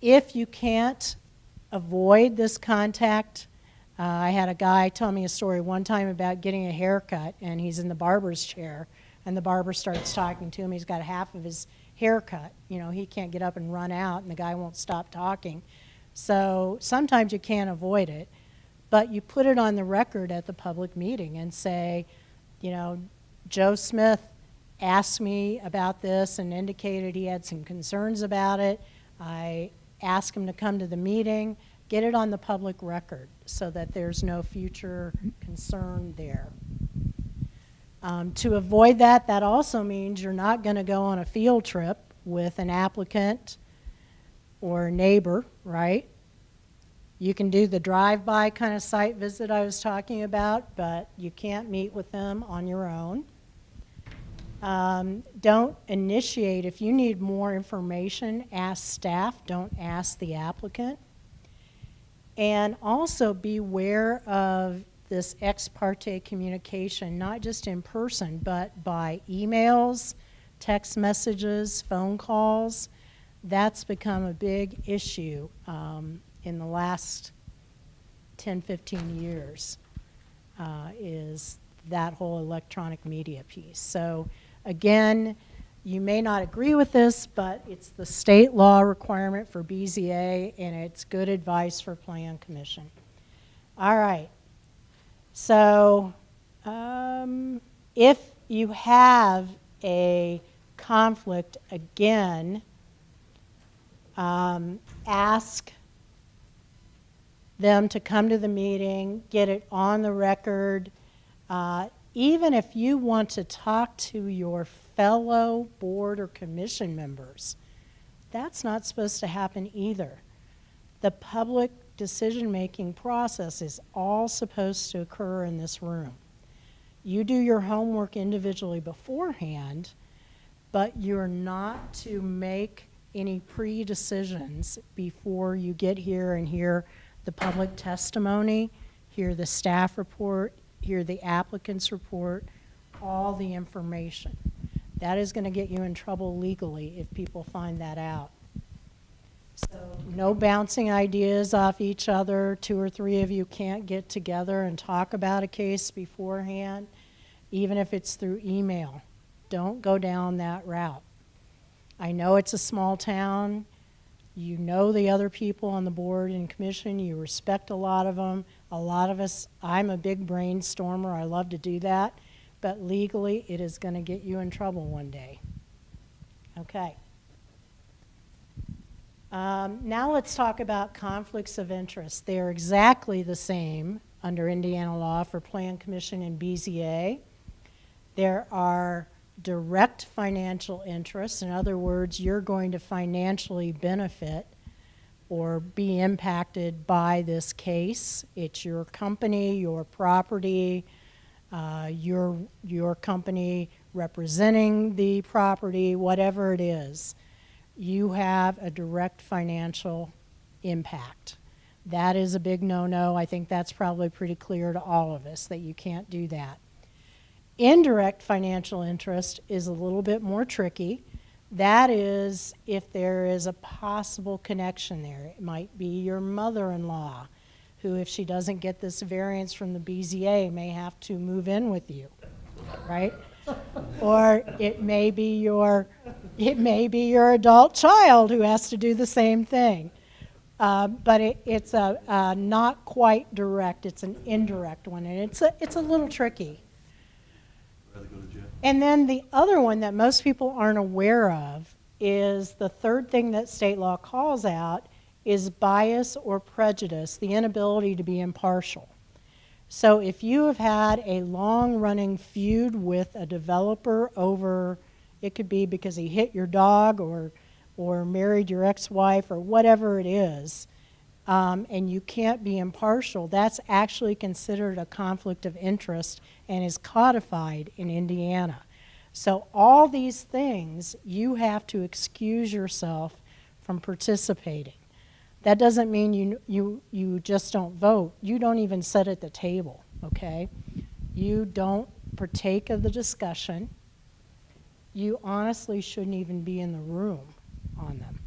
if you can't avoid this contact, I had a guy tell me a story one time about getting a haircut, and he's in the barber's chair, and the barber starts talking to him. He's got half of his haircut. You know, he can't get up and run out, and the guy won't stop talking. So sometimes you can't avoid it, but you put it on the record at the public meeting and say, you know, Joe Smith asked me about this and indicated he had some concerns about it. I asked him to come to the meeting. Get it on the public record so that there's no future concern there. To avoid that, that also means you're not going to go on a field trip with an applicant or a neighbor, right? You can do the drive-by kind of site visit I was talking about, but you can't meet with them on your own. Don't initiate. If you need more information, ask staff, don't ask the applicant. And also beware of this ex parte communication, not just in person, but by emails, text messages, phone calls. That's become a big issue in the last 10, 15 years, is that whole electronic media piece. So again, you may not agree with this, but it's the state law requirement for BZA, and it's good advice for Plan Commission. All right. So if you have a conflict, again, ask them to come to the meeting, get it on the record. Even if you want to talk to your fellow board or commission members, that's not supposed to happen either. The public decision-making process is all supposed to occur in this room. You do your homework individually beforehand, but you're not to make any pre-decisions before you get here and hear the public testimony, hear the staff report, hear the applicant's report, all the information. That is going to get you in trouble legally if people find that out. So no bouncing ideas off each other. 2 or 3 of you can't get together and talk about a case beforehand, even if it's through email. Don't go down that route. I know it's a small town. You know the other people on the board and commission. You respect a lot of them. A lot of us, I'm a big brainstormer. I love to do that. But legally, it is going to get you in trouble one day. Okay. Now let's talk about conflicts of interest. They are exactly the same under Indiana law for Plan Commission and BZA. There are direct financial interests. In other words, you're going to financially benefit or be impacted by this case. It's your company, your property, your company representing the property, whatever it is. You have a direct financial impact. That is a big no-no. I think that's probably pretty clear to all of us that you can't do that. Indirect financial interest is a little bit more tricky. That is if there is a possible connection there. It might be your mother-in-law, who, if she doesn't get this variance from the BZA, may have to move in with you, right? Or it may be your adult child who has to do the same thing. But it's a not quite direct. It's an indirect one, and it's a little tricky. And then the other one that most people aren't aware of is the third thing that state law calls out is bias or prejudice, the inability to be impartial. So if you have had a long-running feud with a developer over, it could be because he hit your dog or married your ex-wife or whatever it is, and you can't be impartial, that's actually considered a conflict of interest and is codified in Indiana. So all these things, you have to excuse yourself from participating. That doesn't mean you just don't vote. You don't even sit at the table, okay? You don't partake of the discussion. You honestly shouldn't even be in the room on them,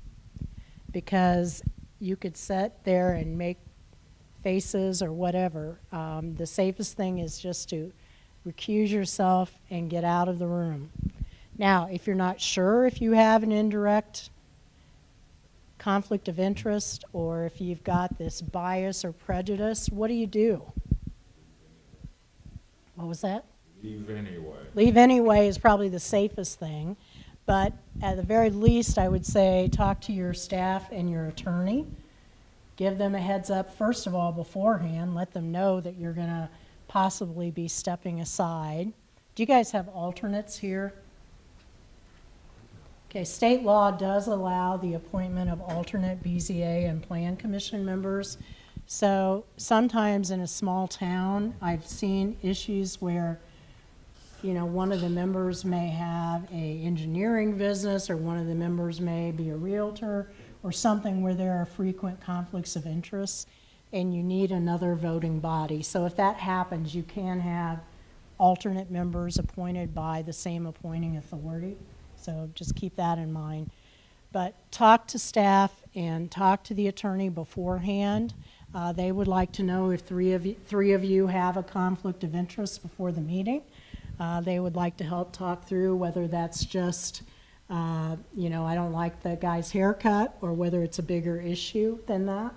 because you could sit there and make faces or whatever. The safest thing is just to recuse yourself and get out of the room. Now, if you're not sure if you have an indirect conflict of interest or if you've got this bias or prejudice, what do you do? What was that?
Leave anyway.
Leave anyway is probably the safest thing. But at the very least, I would say talk to your staff and your attorney. Give them a heads up, first of all, beforehand. Let them know that you're going to possibly be stepping aside. Do you guys have alternates here? Okay, state law does allow the appointment of alternate BZA and Plan Commission members. So sometimes in a small town, I've seen issues where you know, one of the members may have a engineering business, or one of the members may be a realtor, or something where there are frequent conflicts of interest, and you need another voting body. So if that happens, you can have alternate members appointed by the same appointing authority. So just keep that in mind. But talk to staff and talk to the attorney beforehand. They would like to know if three of you have a conflict of interest before the meeting. They would like to help talk through whether that's just, you know, I don't like the guy's haircut, or whether it's a bigger issue than that.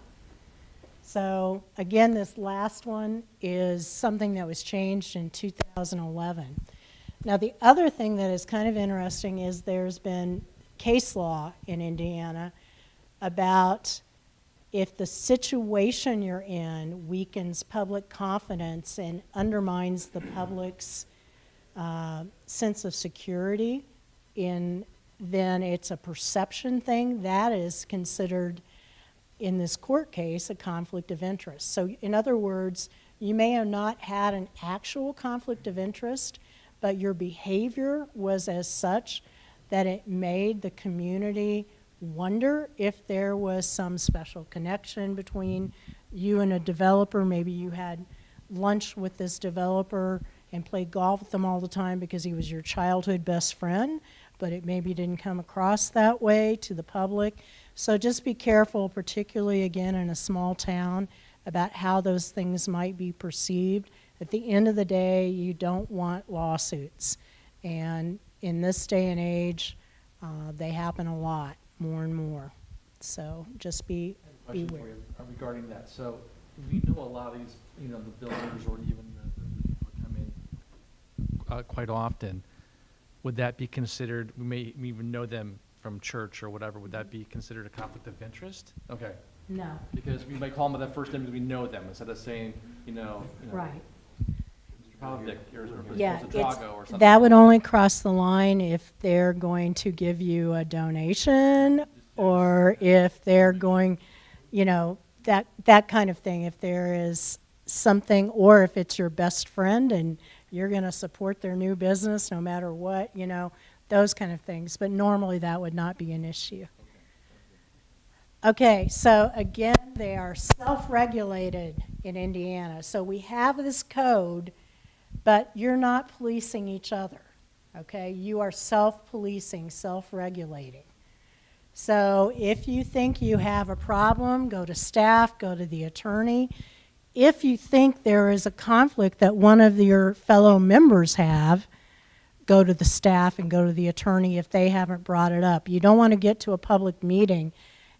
So again, this last one is something that was changed in 2011. Now, the other thing that is kind of interesting is there's been case law in Indiana about if the situation you're in weakens public confidence and undermines the public's sense of security, then it's a perception thing. That is considered, in this court case, a conflict of interest. So in other words, you may have not had an actual conflict of interest, but your behavior was as such that it made the community wonder if there was some special connection between you and a developer. Maybe you had lunch with this developer and played golf with him all the time because he was your childhood best friend, but it maybe didn't come across that way to the public. So just be careful, particularly again in a small town, about how those things might be perceived. At the end of the day, you don't want lawsuits. And in this day and age, they happen a lot, more and more. So just be
Question
beware.
for you regarding that. So we know a lot of these, you know, the builders or even the people that come in quite often. Would that be considered, we may even know them from church or whatever, would that be considered a conflict of interest? Okay.
No,
Because we might call them by that first name because we know them instead of saying, you know,
right.
Mr. Pavlik or
Yeah,
Mr. Drago or something.
that would only cross the line if they're going to give you a donation, or if they're going, you know, that kind of thing. If there is something, or if it's your best friend and you're going to support their new business no matter what, you know, those kind of things. But normally that would not be an issue. Okay, so again, they are self-regulated in Indiana. So we have this code, but you're not policing each other, okay? You are self-policing, self-regulating. So if you think you have a problem, go to staff, go to the attorney. If you think there is a conflict that one of your fellow members have, go to the staff and go to the attorney if they haven't brought it up. You don't want to get to a public meeting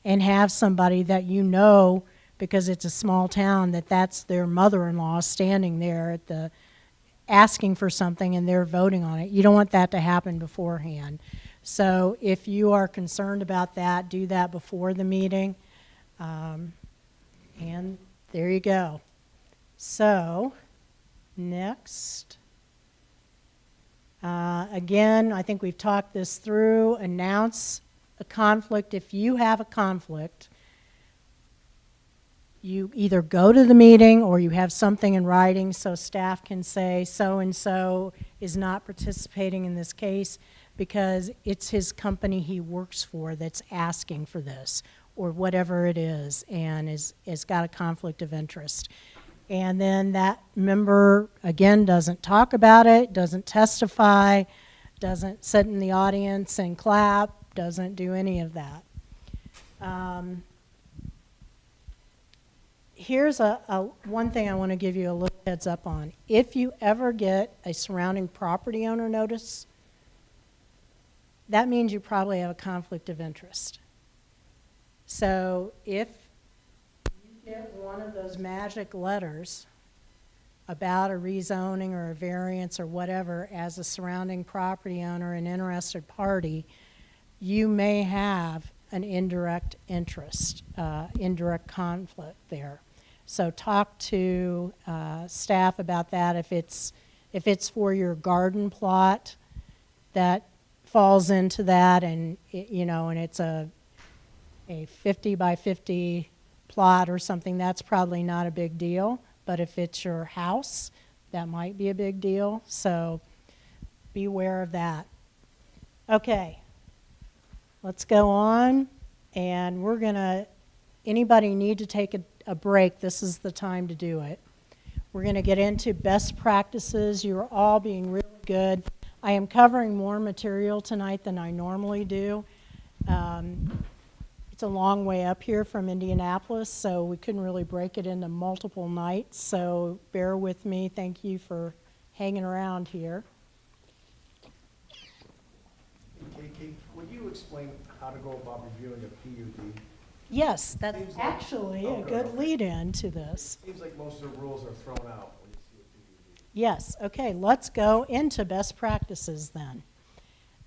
and have somebody that you know, because it's a small town, that's their mother-in-law standing there at the asking for something and they're voting on it. You don't want that to happen beforehand. So if you are concerned about that, do that before the meeting. And there you go. So next. Again, I think we've talked this through. Announce a conflict. If you have a conflict, you either go to the meeting or you have something in writing so staff can say so-and-so is not participating in this case because it's his company he works for that's asking for this, or whatever it is, and is got a conflict of interest. And then that member, again, doesn't talk about it, doesn't testify, doesn't sit in the audience and clap, doesn't do any of that. Here's one thing I want to give you a little heads up on. If you ever get a surrounding property owner notice, that means you probably have a conflict of interest. So if you get one of those magic letters about a rezoning or a variance or whatever as a surrounding property owner, an interested party, you may have an indirect interest, indirect conflict there. So talk to staff about that. If it's for your garden plot, that falls into that, and and it's a 50 by 50 plot or something, that's probably not a big deal. But if it's your house, that might be a big deal. So beware of that. Okay, let's go on, and we're gonna, anybody need to take a break, this is the time to do it. We're gonna get into best practices. You're all being really good. I am covering more material tonight than I normally do. It's a long way up here from Indianapolis, so we couldn't really break it into multiple nights, so bear with me. Thank you for hanging around here.
Kate, would you explain how to go about reviewing a PUD?
Yes, that's
Seems like-
actually a
Okay.
good lead-in to this.
Seems like most of the rules are thrown out when you see a PUD.
Yes, okay, let's go into best practices then.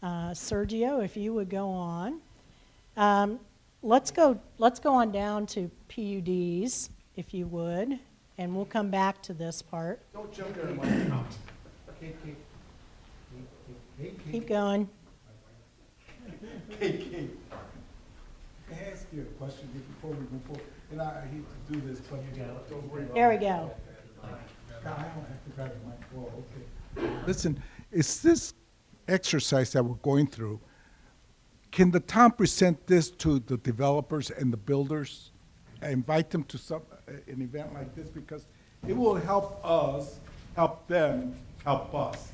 Sergio, if you would go on. Let's go on down to PUDs, if you would, and we'll come back to this part.
Don't jump there, Mike. Kate.
Keep going.
Kate, can I ask you a question before we move forward? And I hate to do this, but don't worry about it.
There we go.
I don't have to grab the mic. Whoa, okay. Listen, is this exercise that we're going through, can the town present this to the developers and the builders? Invite them to an event like this, because it will help us, help them, help us.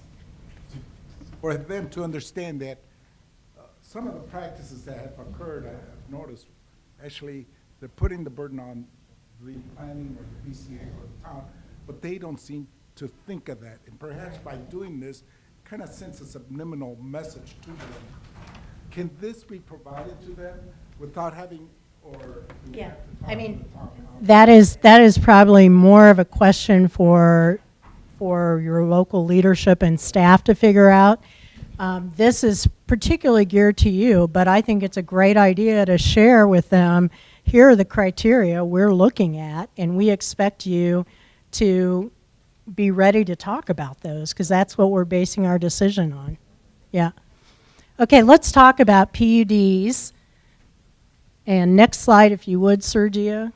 For them to understand that some of the practices that have occurred, I've noticed, actually, they're putting the burden on the planning or the BCA or the town, but they don't seem to think of that. And perhaps by doing this, kind of sends a subliminal message to them. Can this be provided to them without having, or? do we
Yeah,
have to talk
I
to
mean,
the town council?
that is probably more of a question for your local leadership and staff to figure out. This is particularly geared to you, but I think it's a great idea to share with them, here are the criteria we're looking at, and we expect you to be ready to talk about those, because that's what we're basing our decision on. Yeah. Okay, let's talk about PUDs. And next slide, if you would, Sergio.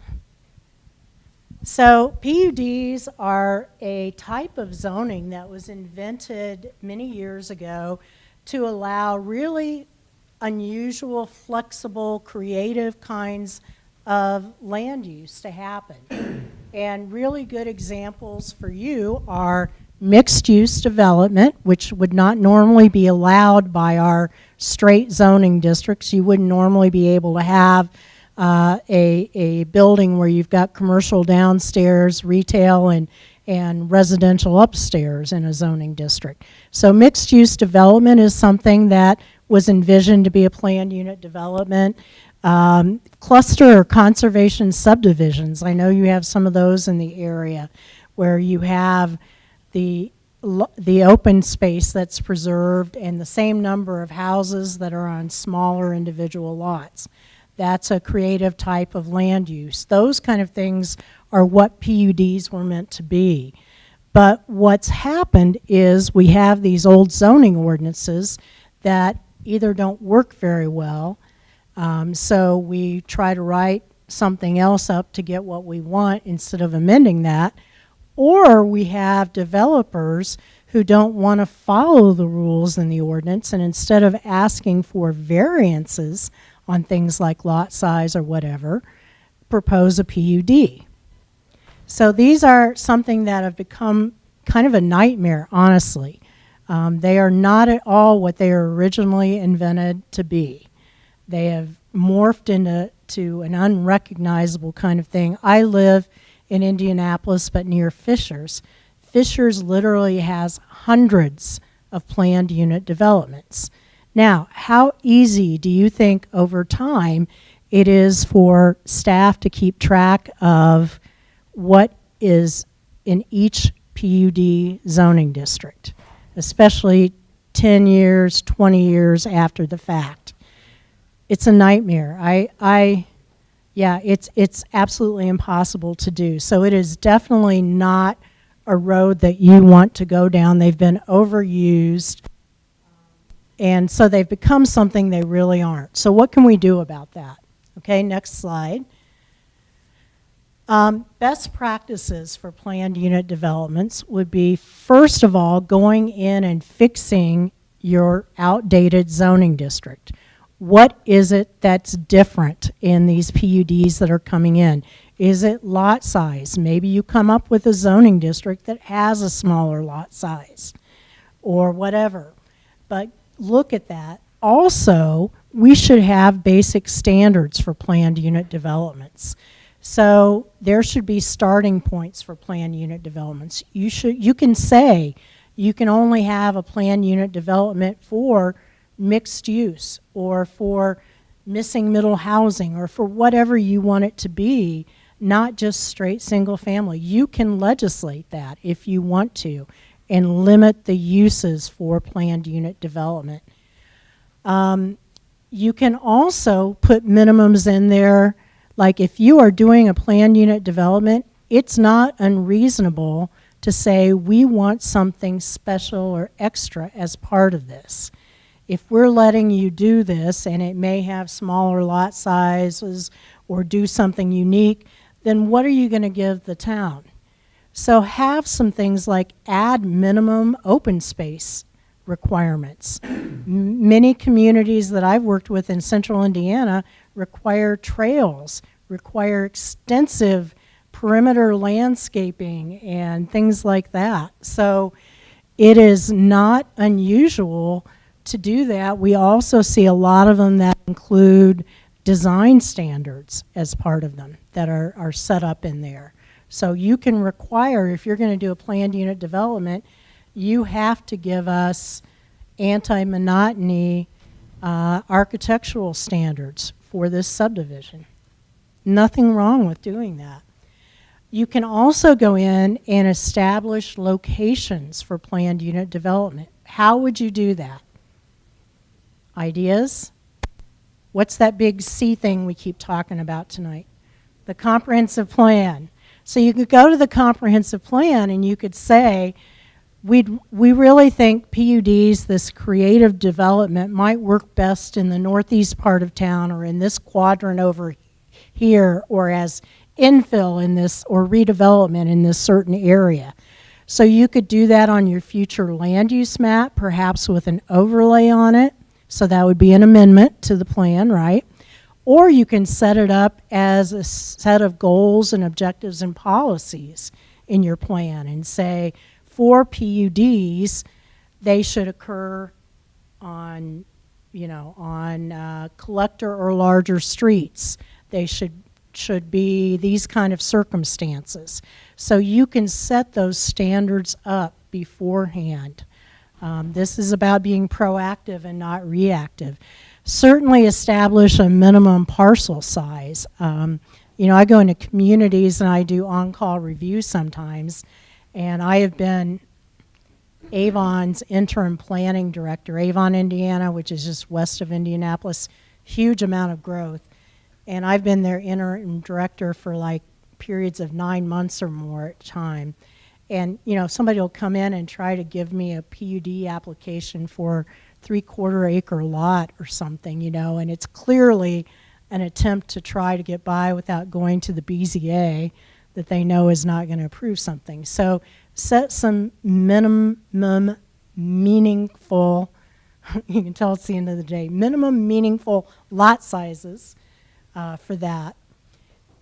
So PUDs are a type of zoning that was invented many years ago to allow really unusual, flexible, creative kinds of land use to happen. And really good examples for you are mixed-use development, which would not normally be allowed by our straight zoning districts. You wouldn't normally be able to have a building where you've got commercial downstairs, retail, and residential upstairs in a zoning district. So mixed-use development is something that was envisioned to be a planned unit development. Cluster or conservation subdivisions, I know you have some of those in the area where you have the open space that's preserved and the same number of houses that are on smaller individual lots. That's a creative type of land use. Those kind of things are what PUDs were meant to be. But what's happened is we have these old zoning ordinances that either don't work very well, so we try to write something else up to get what we want instead of amending that, or we have developers who don't want to follow the rules in the ordinance, and instead of asking for variances on things like lot size or whatever, propose a PUD. So these are something that have become kind of a nightmare, honestly. They are not at all what they were originally invented to be. They have morphed into an unrecognizable kind of thing. I live in Indianapolis, but near Fishers. Fishers literally has hundreds of planned unit developments. Now, how easy do you think over time it is for staff to keep track of what is in each PUD zoning district, especially 10 years, 20 years after the fact? It's a nightmare. Yeah, it's absolutely impossible to do. So it is definitely not a road that you want to go down. They've been overused, and so they've become something they really aren't. So what can we do about that? Okay, next slide. Best practices for planned unit developments would be, first of all, going in and fixing your outdated zoning district. What is it that's different in these PUDs that are coming in? Is it lot size? Maybe you come up with a zoning district that has a smaller lot size or whatever. But look at that. Also, we should have basic standards for planned unit developments. So there should be starting points for planned unit developments. You can say you can only have a planned unit development for mixed use or for missing middle housing or for whatever you want it to be, not just straight single family. You can legislate that if you want to and limit the uses for planned unit development. You can also put minimums in there. Like if you are doing a planned unit development, it's not unreasonable to say we want something special or extra as part of this. If we're letting you do this and it may have smaller lot sizes or do something unique, then what are you going to give the town? So have some things like add minimum open space requirements. Many communities that I've worked with in central Indiana require trails, require extensive perimeter landscaping and things like that. So it is not unusual to do that. We also see a lot of them that include design standards as part of them that are set up in there. So you can require, if you're going to do a planned unit development, you have to give us anti-monotony architectural standards for this subdivision. Nothing wrong with doing that. You can also go in and establish locations for planned unit development. How would you do that? Ideas? What's that big C thing we keep talking about tonight? The comprehensive plan. So you could go to the comprehensive plan and you could say, we really think PUDs, this creative development, might work best in the northeast part of town or in this quadrant over here, or as infill in this or redevelopment in this certain area. So you could do that on your future land use map, perhaps with an overlay on it. So that would be an amendment to the plan, right? Or you can set it up as a set of goals and objectives and policies in your plan and say, for PUDs, they should occur on, collector or larger streets. They should be these kind of circumstances. So you can set those standards up beforehand. This is about being proactive and not reactive. Certainly establish a minimum parcel size. I go into communities and I do on-call reviews sometimes, and I have been Avon's interim planning director, Avon, Indiana, which is just west of Indianapolis, huge amount of growth. And I've been their interim director for like periods of 9 months or more at a time. And, somebody will come in and try to give me a PUD application for 3/4 acre lot or something, and it's clearly an attempt to try to get by without going to the BZA that they know is not going to approve something. So set some minimum meaningful, you can tell it's the end of the day, minimum meaningful lot sizes for that.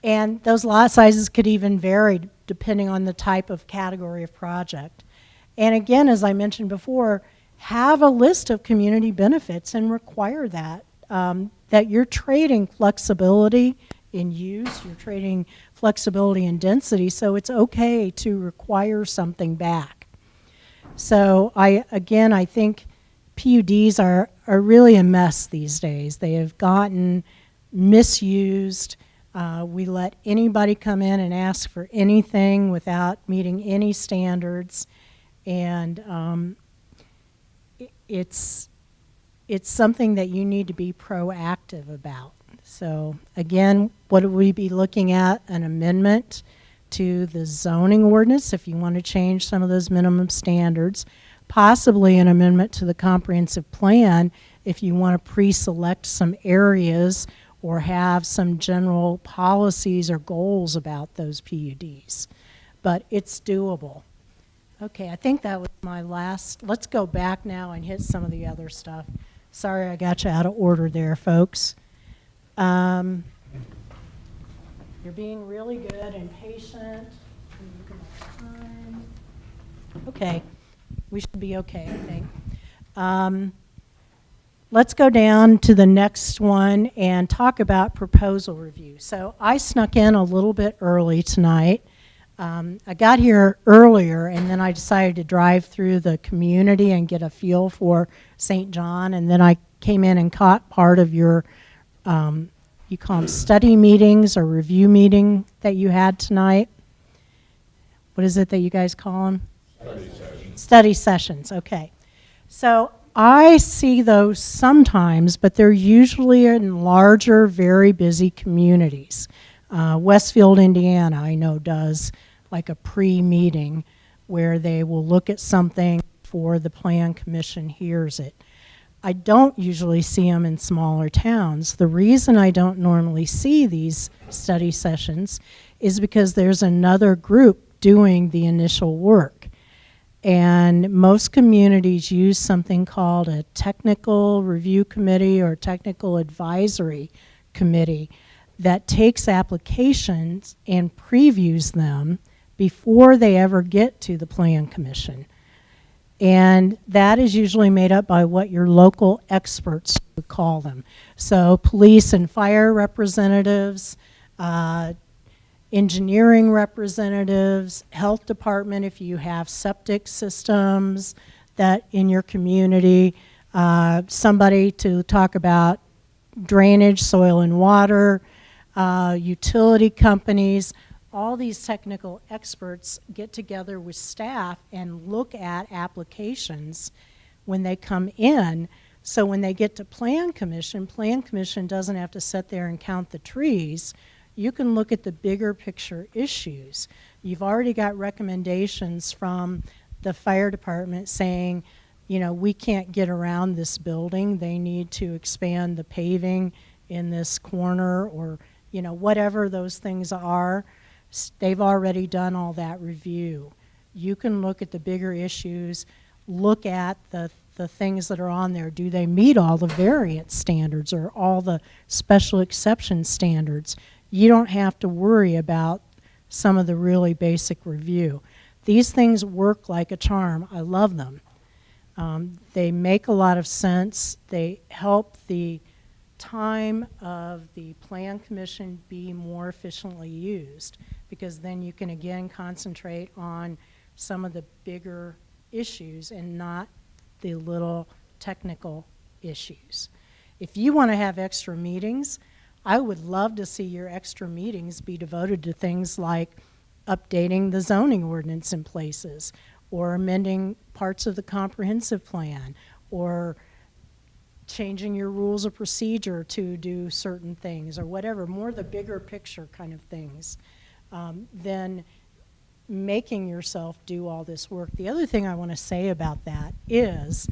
And those lot sizes could even vary depending on the type of category of project. And again, as I mentioned before, have a list of community benefits and require that, that you're trading flexibility in use, you're trading flexibility in density, so it's okay to require something back. So I think PUDs are really a mess these days. They have gotten misused. We let anybody come in and ask for anything without meeting any standards, and it's something that you need to be proactive about. So again, what would we be looking at? An amendment to the zoning ordinance if you want to change some of those minimum standards, possibly an amendment to the comprehensive plan if you want to pre-select some areas or have some general policies or goals about those PUDs. But it's doable. Okay, I think that was my last. Let's go back now and hit some of the other stuff. Sorry I got you out of order there, folks. You're being really good and patient. Okay, we should be okay, I think. Let's go down to the next one and talk about proposal review. So I snuck in a little bit early tonight. I got here earlier, and then I decided to drive through the community and get a feel for St. John, and then I came in and caught part of your, you call them study meetings or review meeting that you had tonight. What is it that you guys call them? Study sessions. Study sessions, okay. So I see those sometimes, but they're usually in larger, very busy communities. Westfield, Indiana, I know, does like a pre-meeting where they will look at something before the Plan Commission hears it. I don't usually see them in smaller towns. The reason I don't normally see these study sessions is because there's another group doing the initial work. And most communities use something called a technical review committee or technical advisory committee that takes applications and previews them before they ever get to the Plan Commission. And that is usually made up by what your local experts would call them. So police and fire representatives, engineering representatives, health department if you have septic systems that in your community, somebody to talk about drainage, soil and water, utility companies. All these technical experts get together with staff and look at applications when they come in. So when they get to Plan Commission doesn't have to sit there and count the trees. You can look at the bigger picture issues. You've already got recommendations from the fire department saying, you know, we can't get around this building. They need to expand the paving in this corner, or, you know, whatever those things are. They've already done all that review. You can look at the bigger issues, look at the things that are on there. Do they meet all the variance standards or all the special exception standards? You don't have to worry about some of the really basic review. These things work like a charm. I love them. They make a lot of sense. They help the time of the Plan Commission be more efficiently used, because then you can again concentrate on some of the bigger issues and not the little technical issues. If you want to have extra meetings, I would love to see your extra meetings be devoted to things like updating the zoning ordinance in places, or amending parts of the comprehensive plan, or changing your rules of procedure to do certain things, or whatever, more the bigger picture kind of things, than making yourself do all this work. The other thing I want to say about that is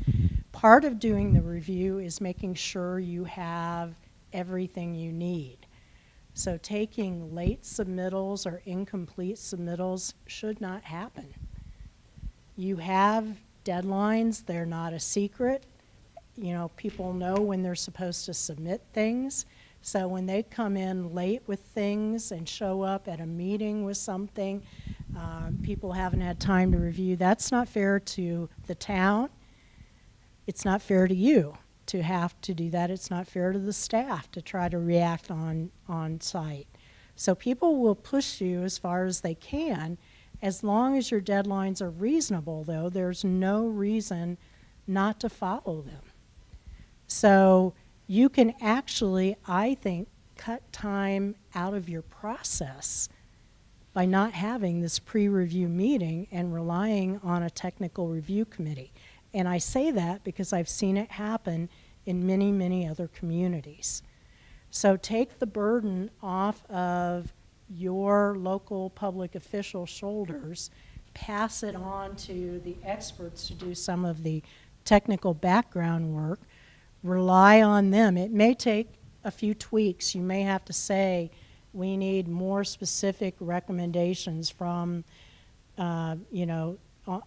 part of doing the review is making sure you have everything you need. So taking late submittals or incomplete submittals should not happen. You have deadlines, they're not a secret. You know, people know when they're supposed to submit things. So when they come in late with things and show up at a meeting with something, people haven't had time to review. That's not fair to the town. It's not fair to you to have to do that. It's not fair to the staff to try to react on site. So people will push you as far as they can. As long as your deadlines are reasonable, though, there's no reason not to follow them. So you can actually, I think, cut time out of your process by not having this pre-review meeting and relying on a technical review committee. And I say that because I've seen it happen in many, many other communities. So take the burden off of your local public official shoulders, pass it on to the experts to do some of the technical background work, rely on them. It may take a few tweaks. You may have to say, we need more specific recommendations from, you know,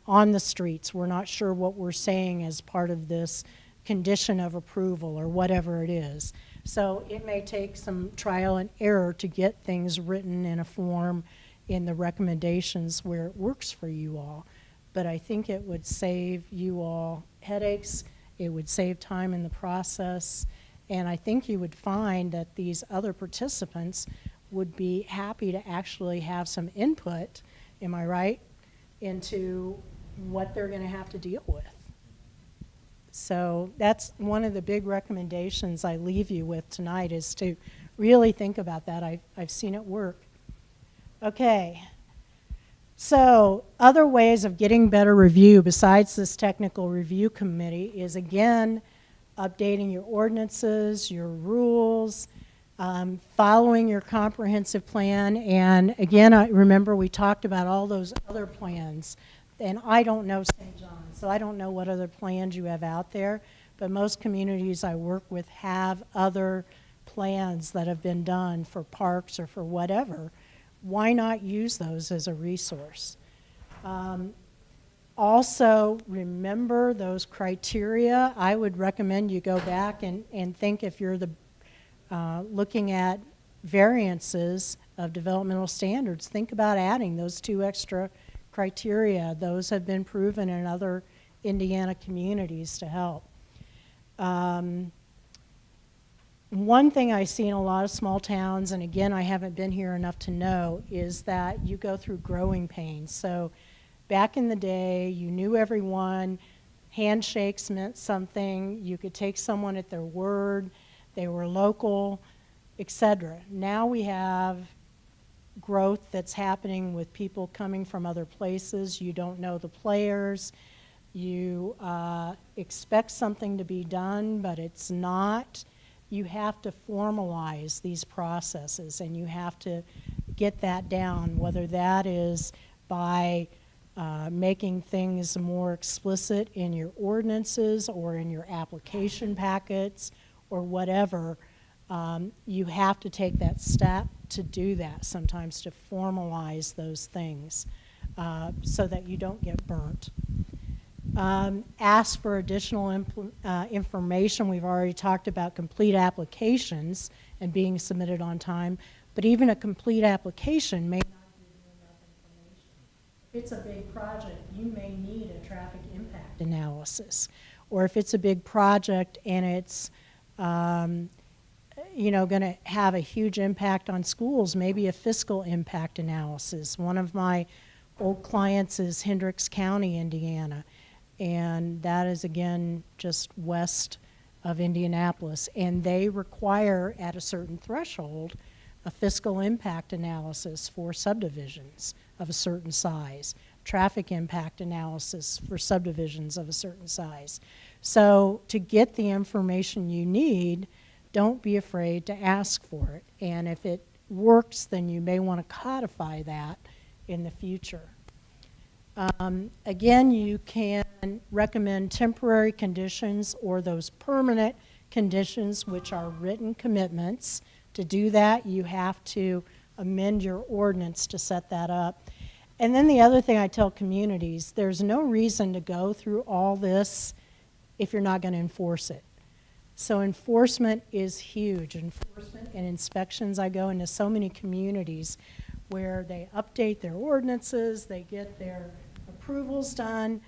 on the streets. We're not sure what we're saying as part of this condition of approval or whatever it is. So it may take some trial and error to get things written in a form in the recommendations where it works for you all. But I think it would save you all headaches, it would save time in the process, and I think you would find that these other participants would be happy to actually have some input, am I right, into what they're going to have to deal with. So that's one of the big recommendations I leave you with tonight, is to really think about that. I've seen it work. Okay. So other ways of getting better review besides this technical review committee is, again, updating your ordinances, your rules, following your comprehensive plan. And again, I remember we talked about all those other plans. And I don't know St. John, so I don't know what other plans you have out there. But most communities I work with have other plans that have been done for parks or for whatever. Why not use those as a resource? Also, remember those criteria. I would recommend you go back and think, if you're looking at variances of developmental standards, think about adding those 2 extra criteria. Those have been proven in other Indiana communities to help. One thing I see in a lot of small towns, and again, I haven't been here enough to know, is that you go through growing pains. So back in the day, you knew everyone, handshakes meant something, you could take someone at their word, they were local, etc. Now we have growth that's happening with people coming from other places. You don't know the players. You expect something to be done, but it's not. You have to formalize these processes, and you have to get that down, whether that is by making things more explicit in your ordinances or in your application packets or whatever. You have to take that step to do that sometimes, to formalize those things so that you don't get burnt. Ask for additional information. We've already talked about complete applications and being submitted on time, but even a complete application may not give you enough information. If it's a big project, you may need a traffic impact analysis. Or if it's a big project and it's you know, going to have a huge impact on schools, maybe a fiscal impact analysis. One of my old clients is Hendricks County, Indiana, and that is, again, just west of Indianapolis, and they require, at a certain threshold, a fiscal impact analysis for subdivisions of a certain size, traffic impact analysis for subdivisions of a certain size. So to get the information you need, don't be afraid to ask for it. And if it works, then you may want to codify that in the future. Again, you can recommend temporary conditions or those permanent conditions, which are written commitments. To do that, you have to amend your ordinance to set that up. And then the other thing I tell communities, there's no reason to go through all this if you're not going to enforce it. So enforcement is huge. Enforcement and inspections, I go into so many communities where they update their ordinances, they get their approvals done,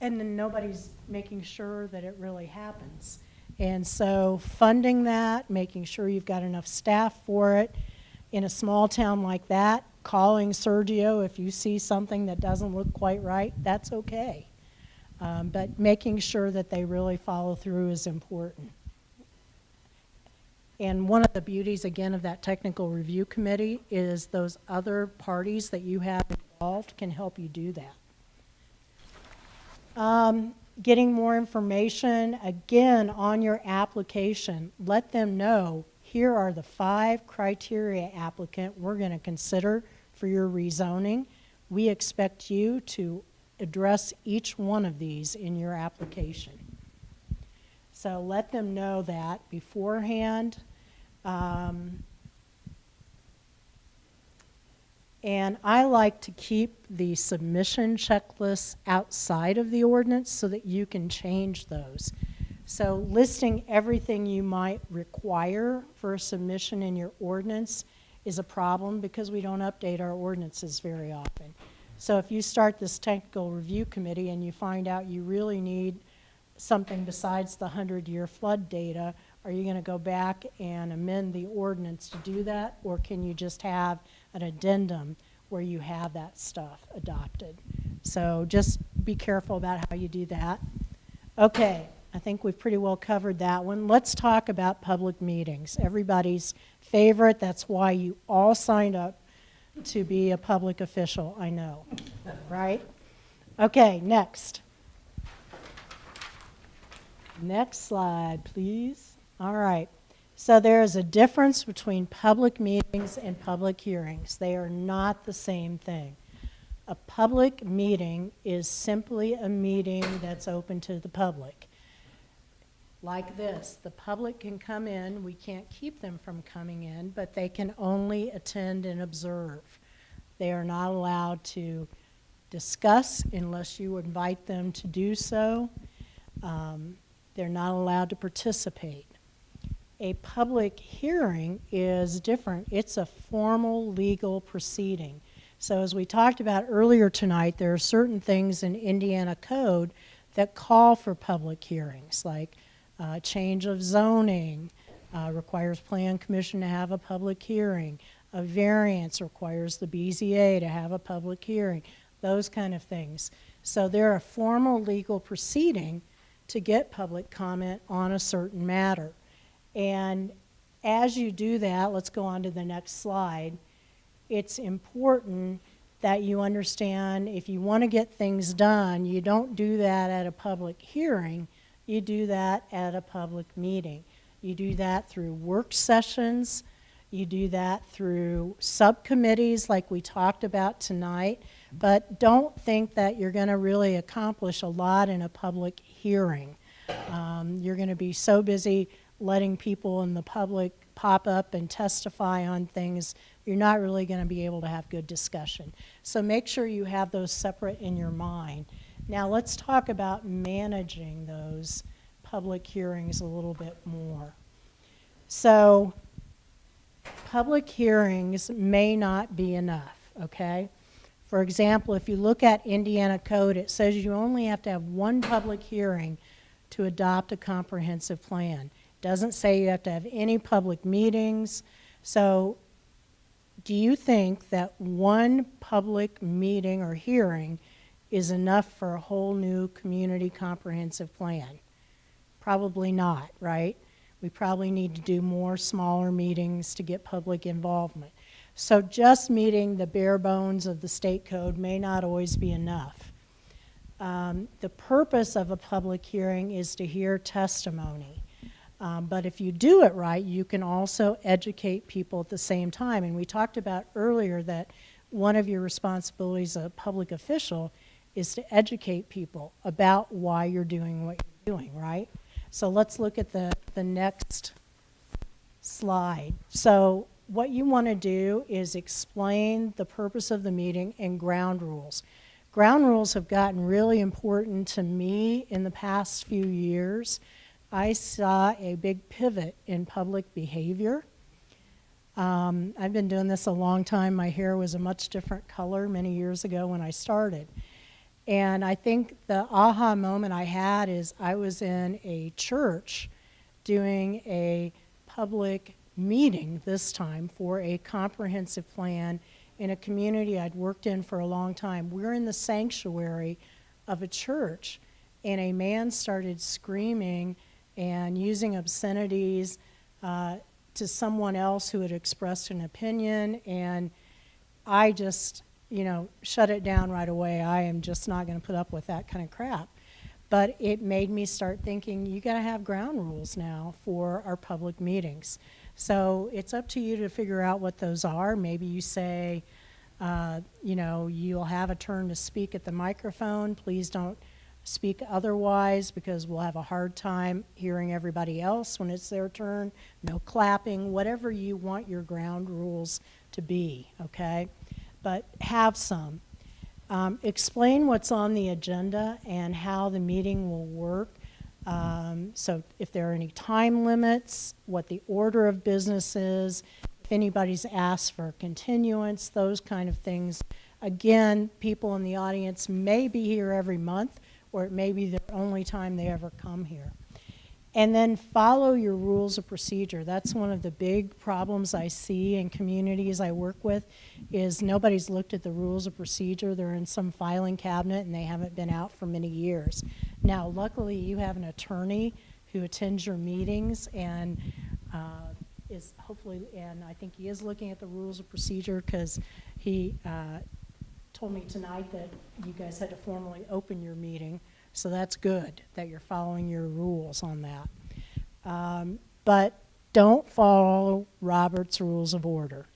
and then nobody's making sure that it really happens. And so funding that, making sure you've got enough staff for it. In a small town like that, calling Sergio if you see something that doesn't look quite right, that's okay. But making sure that they really follow through is important. And one of the beauties, again, of that technical review committee is those other parties that you have involved can help you do that. Getting more information, again, on your application. Let them know, here are the 5 criteria, applicant, we're going to consider for your rezoning. We expect you to address each one of these in your application. So let them know that beforehand. And I like to keep the submission checklists outside of the ordinance so that you can change those. So listing everything you might require for a submission in your ordinance is a problem because we don't update our ordinances very often. So if you start this technical review committee and you find out you really need something besides the 100-year flood data, are you going to go back and amend the ordinance to do that, or can you just have an addendum where you have that stuff adopted? So just be careful about how you do that. Okay, I think we've pretty well covered that one. Let's talk about public meetings. Everybody's favorite. That's why you all signed up to be a public official, I know, right? Okay, next. Next slide, please. All right. So there is a difference between public meetings and public hearings. They are not the same thing. A public meeting is simply a meeting that's open to the public. Like this, the public can come in. We can't keep them from coming in, but they can only attend and observe. They are not allowed to discuss unless you invite them to do so. They're not allowed to participate. A public hearing is different. It's a formal legal proceeding. So as we talked about earlier tonight, there are certain things in Indiana code that call for public hearings, like change of zoning requires Plan Commission to have a public hearing. A variance requires the BZA to have a public hearing, those kind of things. So they're a formal legal proceeding to get public comment on a certain matter. And as you do that, let's go on to the next slide, it's important that you understand if you want to get things done, you don't do that at a public hearing, you do that at a public meeting. You do that through work sessions, you do that through subcommittees like we talked about tonight, but don't think that you're going to really accomplish a lot in a public hearing. You're going to be so busy letting people in the public pop up and testify on things, you're not really going to be able to have good discussion. So make sure you have those separate in your mind. Now let's talk about managing those public hearings a little bit more. So public hearings may not be enough, okay? For example, if you look at Indiana code, it says you only have to have one public hearing to adopt a comprehensive plan. Doesn't say you have to have any public meetings. So do you think that one public meeting or hearing is enough for a whole new community comprehensive plan? Probably not, right? We probably need to do more smaller meetings to get public involvement. So just meeting the bare bones of the state code may not always be enough. The purpose of a public hearing is to hear testimony. But if you do it right, you can also educate people at the same time. And we talked about earlier that one of your responsibilities as a public official is to educate people about why you're doing what you're doing, right? So let's look at the next slide. So what you want to do is explain the purpose of the meeting and ground rules. Ground rules have gotten really important to me in the past few years. I saw a big pivot in public behavior. I've been doing this a long time. My hair was a much different color many years ago when I started. And I think the aha moment I had is I was in a church doing a public meeting this time for a comprehensive plan in a community I'd worked in for a long time. We're in the sanctuary of a church, and a man started screaming and using obscenities to someone else who had expressed an opinion, and I just, shut it down right away. I am just not going to put up with that kind of crap. But it made me start thinking, you got to have ground rules now for our public meetings. So it's up to you to figure out what those are. Maybe you say, you'll have a turn to speak at the microphone. Please don't speak otherwise because we'll have a hard time hearing everybody else when it's their turn. No clapping, whatever you want your ground rules to be, okay? But have some. Explain what's on the agenda and how the meeting will work. So if there are any time limits, what the order of business is, if anybody's asked for continuance, those kind of things. Again, people in the audience may be here every month, or it may be the only time they ever come here. And then follow your rules of procedure. That's one of the big problems I see in communities I work with, is nobody's looked at the rules of procedure. They're in some filing cabinet and they haven't been out for many years. Now, luckily, you have an attorney who attends your meetings and is hopefully, and I think he is looking at the rules of procedure, because he told me tonight that you guys had to formally open your meeting. So that's good that you're following your rules on that. But don't follow Robert's Rules of Order.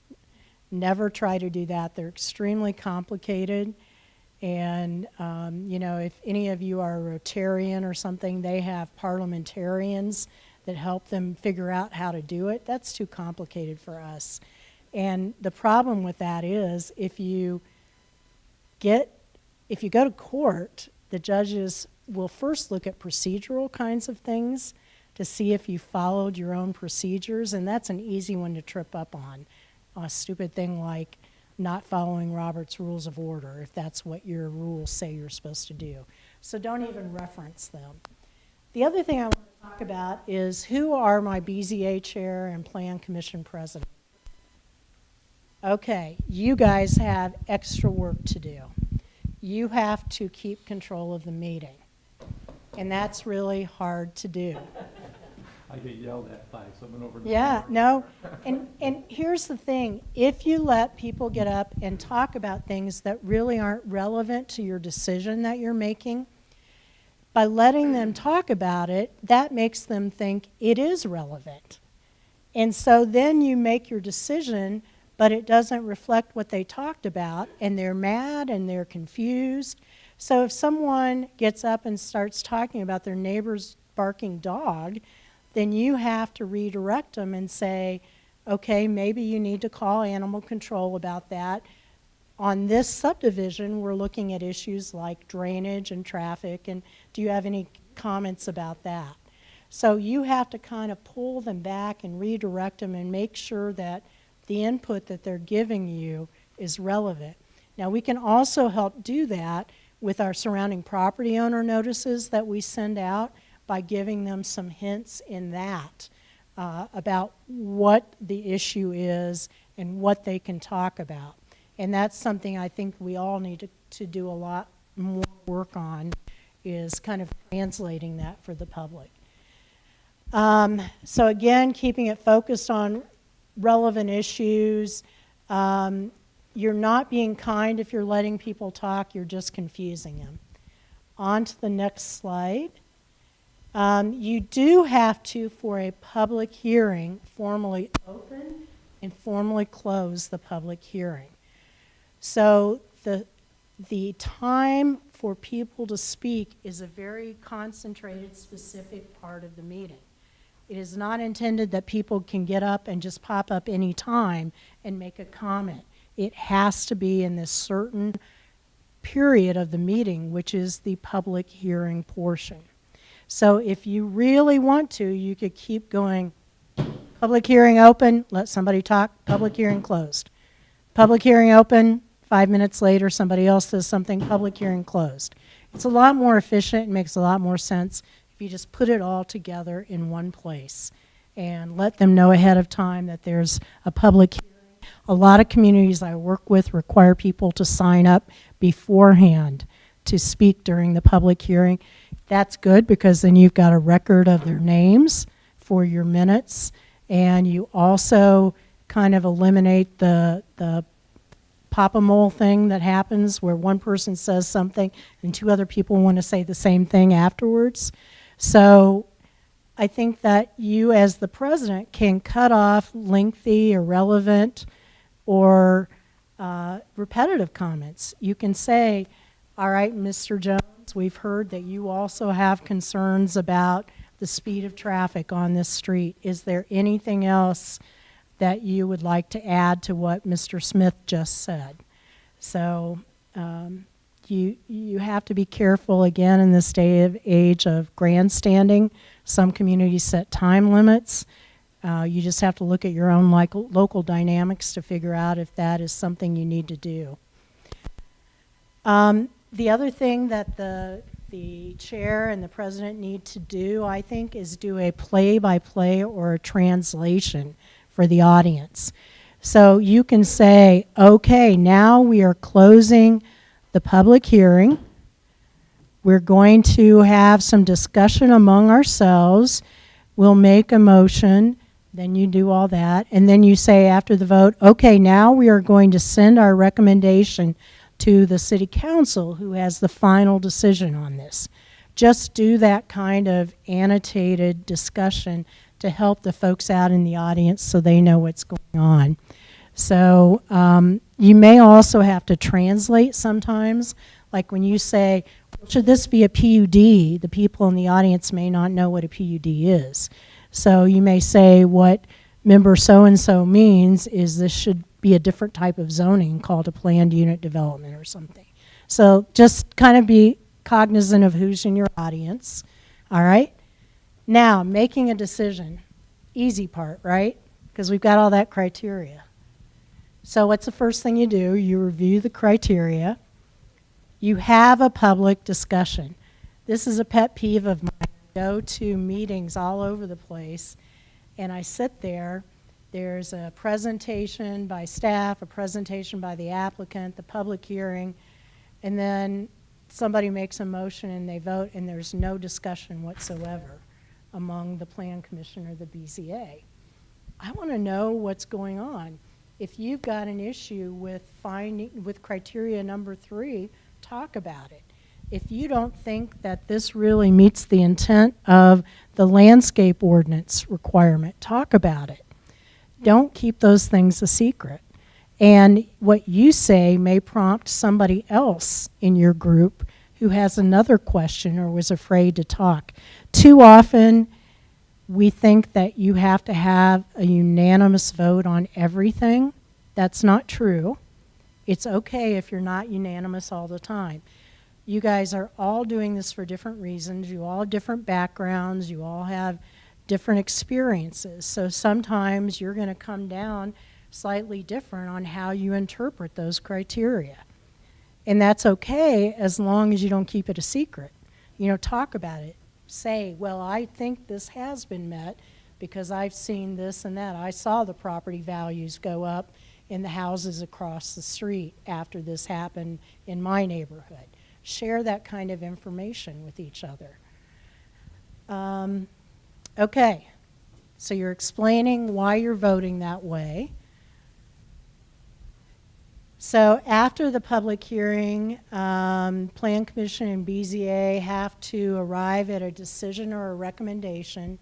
Never try to do that. They're extremely complicated. And, you know, if any of you are a Rotarian or something, they have parliamentarians that help them figure out how to do it. That's too complicated for us. And the problem with that is if you go to court, the judges will first look at procedural kinds of things to see if you followed your own procedures, and that's an easy one to trip up on. A stupid thing like not following Robert's Rules of Order, if that's what your rules say you're supposed to do. So don't even reference them. The other thing I want to talk about is who are my BZA chair and Plan Commission president. Okay, you guys have extra work to do. You have to keep control of the meeting. And that's really hard to do.
I get yelled at by someone over there.
Yeah, no. And here's the thing. If you let people get up and talk about things that really aren't relevant to your decision that you're making, by letting them talk about it, that makes them think it is relevant. And so then you make your decision, but it doesn't reflect what they talked about, and they're mad and they're confused. So if someone gets up and starts talking about their neighbor's barking dog, then you have to redirect them and say, okay, maybe you need to call animal control about that. On this subdivision, we're looking at issues like drainage and traffic, and do you have any comments about that? So you have to kind of pull them back and redirect them and make sure that the input that they're giving you is relevant. Now, we can also help do that with our surrounding property owner notices that we send out by giving them some hints in that about what the issue is and what they can talk about. And that's something I think we all need to do a lot more work on, is kind of translating that for the public. So again, keeping it focused on relevant issues. You're not being kind if you're letting people talk, you're just confusing them. On to the next slide. You do have to, for a public hearing, formally open and formally close the public hearing. So the time for people to speak is a very concentrated, specific part of the meeting. It is not intended that people can get up and just pop up any time and make a comment. It has to be in this certain period of the meeting, which is the public hearing portion. So if you really want to, you could keep going, public hearing open, let somebody talk, public hearing closed. Public hearing open, 5 minutes later, somebody else says something, public hearing closed. It's a lot more efficient, it makes a lot more sense if you just put it all together in one place and let them know ahead of time that there's a public hearing. A lot of communities I work with require people to sign up beforehand to speak during the public hearing. That's good because then you've got a record of their names for your minutes, and you also kind of eliminate the pop-a-mole thing that happens where one person says something and two other people want to say the same thing afterwards. So I think that you as the president can cut off lengthy, irrelevant, or repetitive comments. You can say, all right, Mr. Jones, audience, we've heard that you also have concerns about the speed of traffic on this street. Is there anything else that you would like to add to what Mr. Smith just said? So you have to be careful, again, in this day of age of grandstanding. Some communities set time limits. You just have to look at your own local dynamics to figure out if that is something you need to do. The other thing that the chair and the president need to do, I think, is do a play-by-play or a translation for the audience. So you can say, okay, now we are closing the public hearing. We're going to have some discussion among ourselves. We'll make a motion. Then you do all that. And then you say after the vote, okay, now we are going to send our recommendation to the city council, who has the final decision on this. Just do that kind of annotated discussion to help the folks out in the audience so they know what's going on. So you may also have to translate sometimes. Like when you say, should this be a PUD? The people in the audience may not know what a PUD is. So you may say what member so-and-so means is this should be a different type of zoning called a planned unit development or something. So just kind of be cognizant of who's in your audience, all right? Now, making a decision, easy part, right? Because we've got all that criteria. So what's the first thing you do? You review the criteria. You have a public discussion. This is a pet peeve of mine. I go to meetings all over the place, and I sit there. There's a presentation by staff, a presentation by the applicant, the public hearing, and then somebody makes a motion and they vote, and there's no discussion whatsoever among the Plan Commission or the BZA. I want to know what's going on. If you've got an issue with criteria number 3, talk about it. If you don't think that this really meets the intent of the landscape ordinance requirement, talk about it. Don't keep those things a secret. And what you say may prompt somebody else in your group who has another question or was afraid to talk. Too often, we think that you have to have a unanimous vote on everything. That's not true. It's okay if you're not unanimous all the time. You guys are all doing this for different reasons. You all have different backgrounds. You all have different experiences. So sometimes you're going to come down slightly different on how you interpret those criteria. And that's okay as long as you don't keep it a secret. You know, talk about it. Say, well, I think this has been met because I've seen this and that. I saw the property values go up in the houses across the street after this happened in my neighborhood. Share that kind of information with each other. Okay, so you're explaining why you're voting that way. So after the public hearing, Plan Commission and BZA have to arrive at a decision or a recommendation,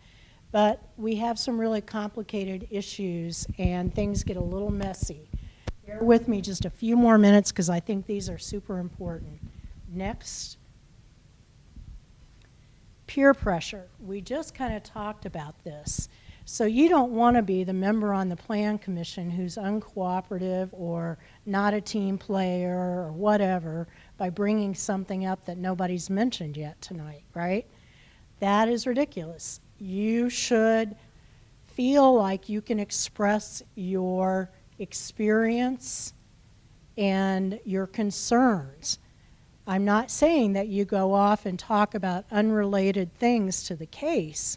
but we have some really complicated issues and things get a little messy. Bear with me just a few more minutes because I think these are super important. Next. Peer pressure. We just kind of talked about this. So you don't want to be the member on the Plan Commission who's uncooperative or not a team player or whatever by bringing something up that nobody's mentioned yet tonight, right? That is ridiculous. You should feel like you can express your experience and your concerns. I'm not saying that you go off and talk about unrelated things to the case,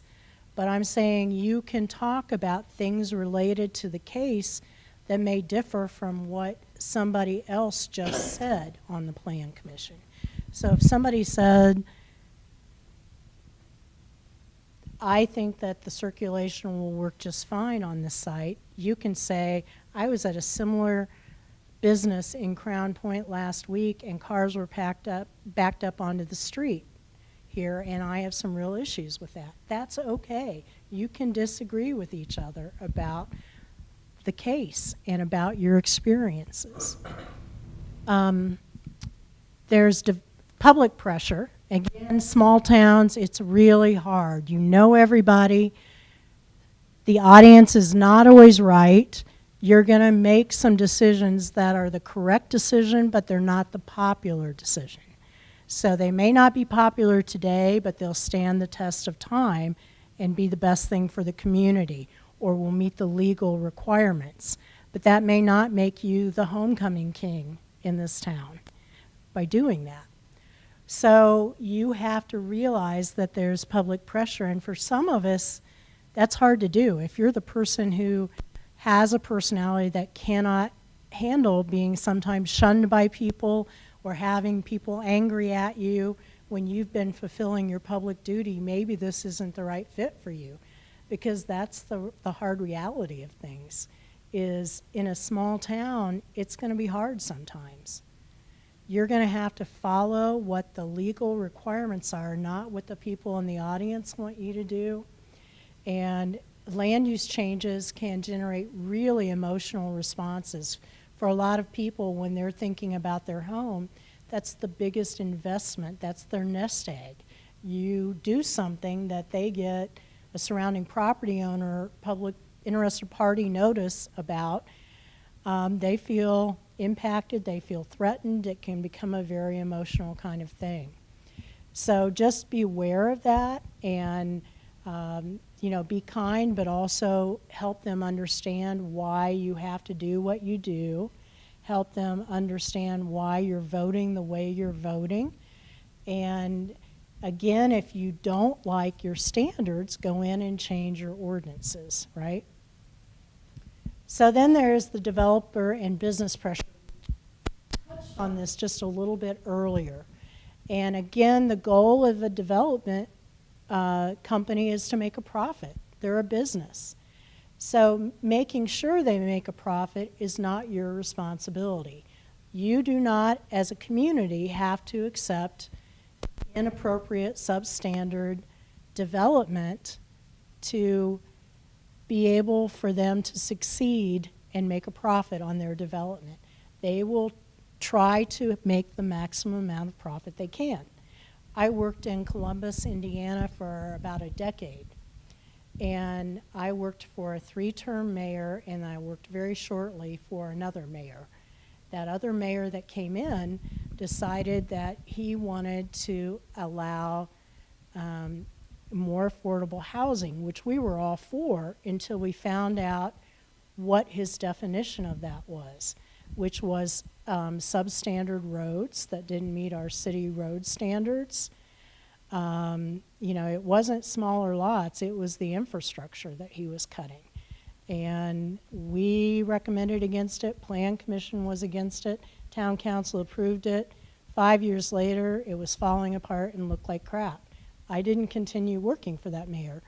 but I'm saying you can talk about things related to the case that may differ from what somebody else just said on the Plan Commission. So if somebody said, I think that the circulation will work just fine on this site, you can say, I was at a similar business in Crown Point last week and cars were backed up onto the street here, and I have some real issues with that. That's okay. You can disagree with each other about the case and about your experiences. There's public pressure Again, small towns, it's really hard. You know everybody. The audience is not always right. You're going to make some decisions that are the correct decision, but they're not the popular decision. So they may not be popular today, but they'll stand the test of time and be the best thing for the community, or will meet the legal requirements. But that may not make you the homecoming king in this town by doing that. So you have to realize that there's public pressure, and for some of us, that's hard to do. If you're the person who has a personality that cannot handle being sometimes shunned by people or having people angry at you when you've been fulfilling your public duty, maybe this isn't the right fit for you, because that's the hard reality of things, is in a small town, it's going to be hard sometimes. You're going to have to follow what the legal requirements are, not what the people in the audience want you to do. And land use changes can generate really emotional responses. For a lot of people, when they're thinking about their home, that's the biggest investment. That's their nest egg. You do something that they get a surrounding property owner, public interested party notice about, they feel impacted, they feel threatened. It can become a very emotional kind of thing. So just be aware of that, and be kind, but also help them understand why you have to do what you do. Help them understand why you're voting the way you're voting. And again, if you don't like your standards, go in and change your ordinances, right? So then there's the developer and business pressure. I touched on this just a little bit earlier. And again, the goal of a development company is to make a profit. They're a business. So making sure they make a profit is not your responsibility. You do not, as a community, have to accept inappropriate, substandard development to be able for them to succeed and make a profit on their development. They will try to make the maximum amount of profit they can. I worked in Columbus, Indiana for about a decade. And I worked for a 3-term mayor, and I worked very shortly for another mayor. That other mayor that came in decided that he wanted to allow more affordable housing, which we were all for until we found out what his definition of that was, which was substandard roads that didn't meet our city road standards. It wasn't smaller lots, it was the infrastructure that he was cutting. And we recommended against it, Plan Commission was against it, Town Council approved it. 5 years later, it was falling apart and looked like crap. I didn't continue working for that mayor.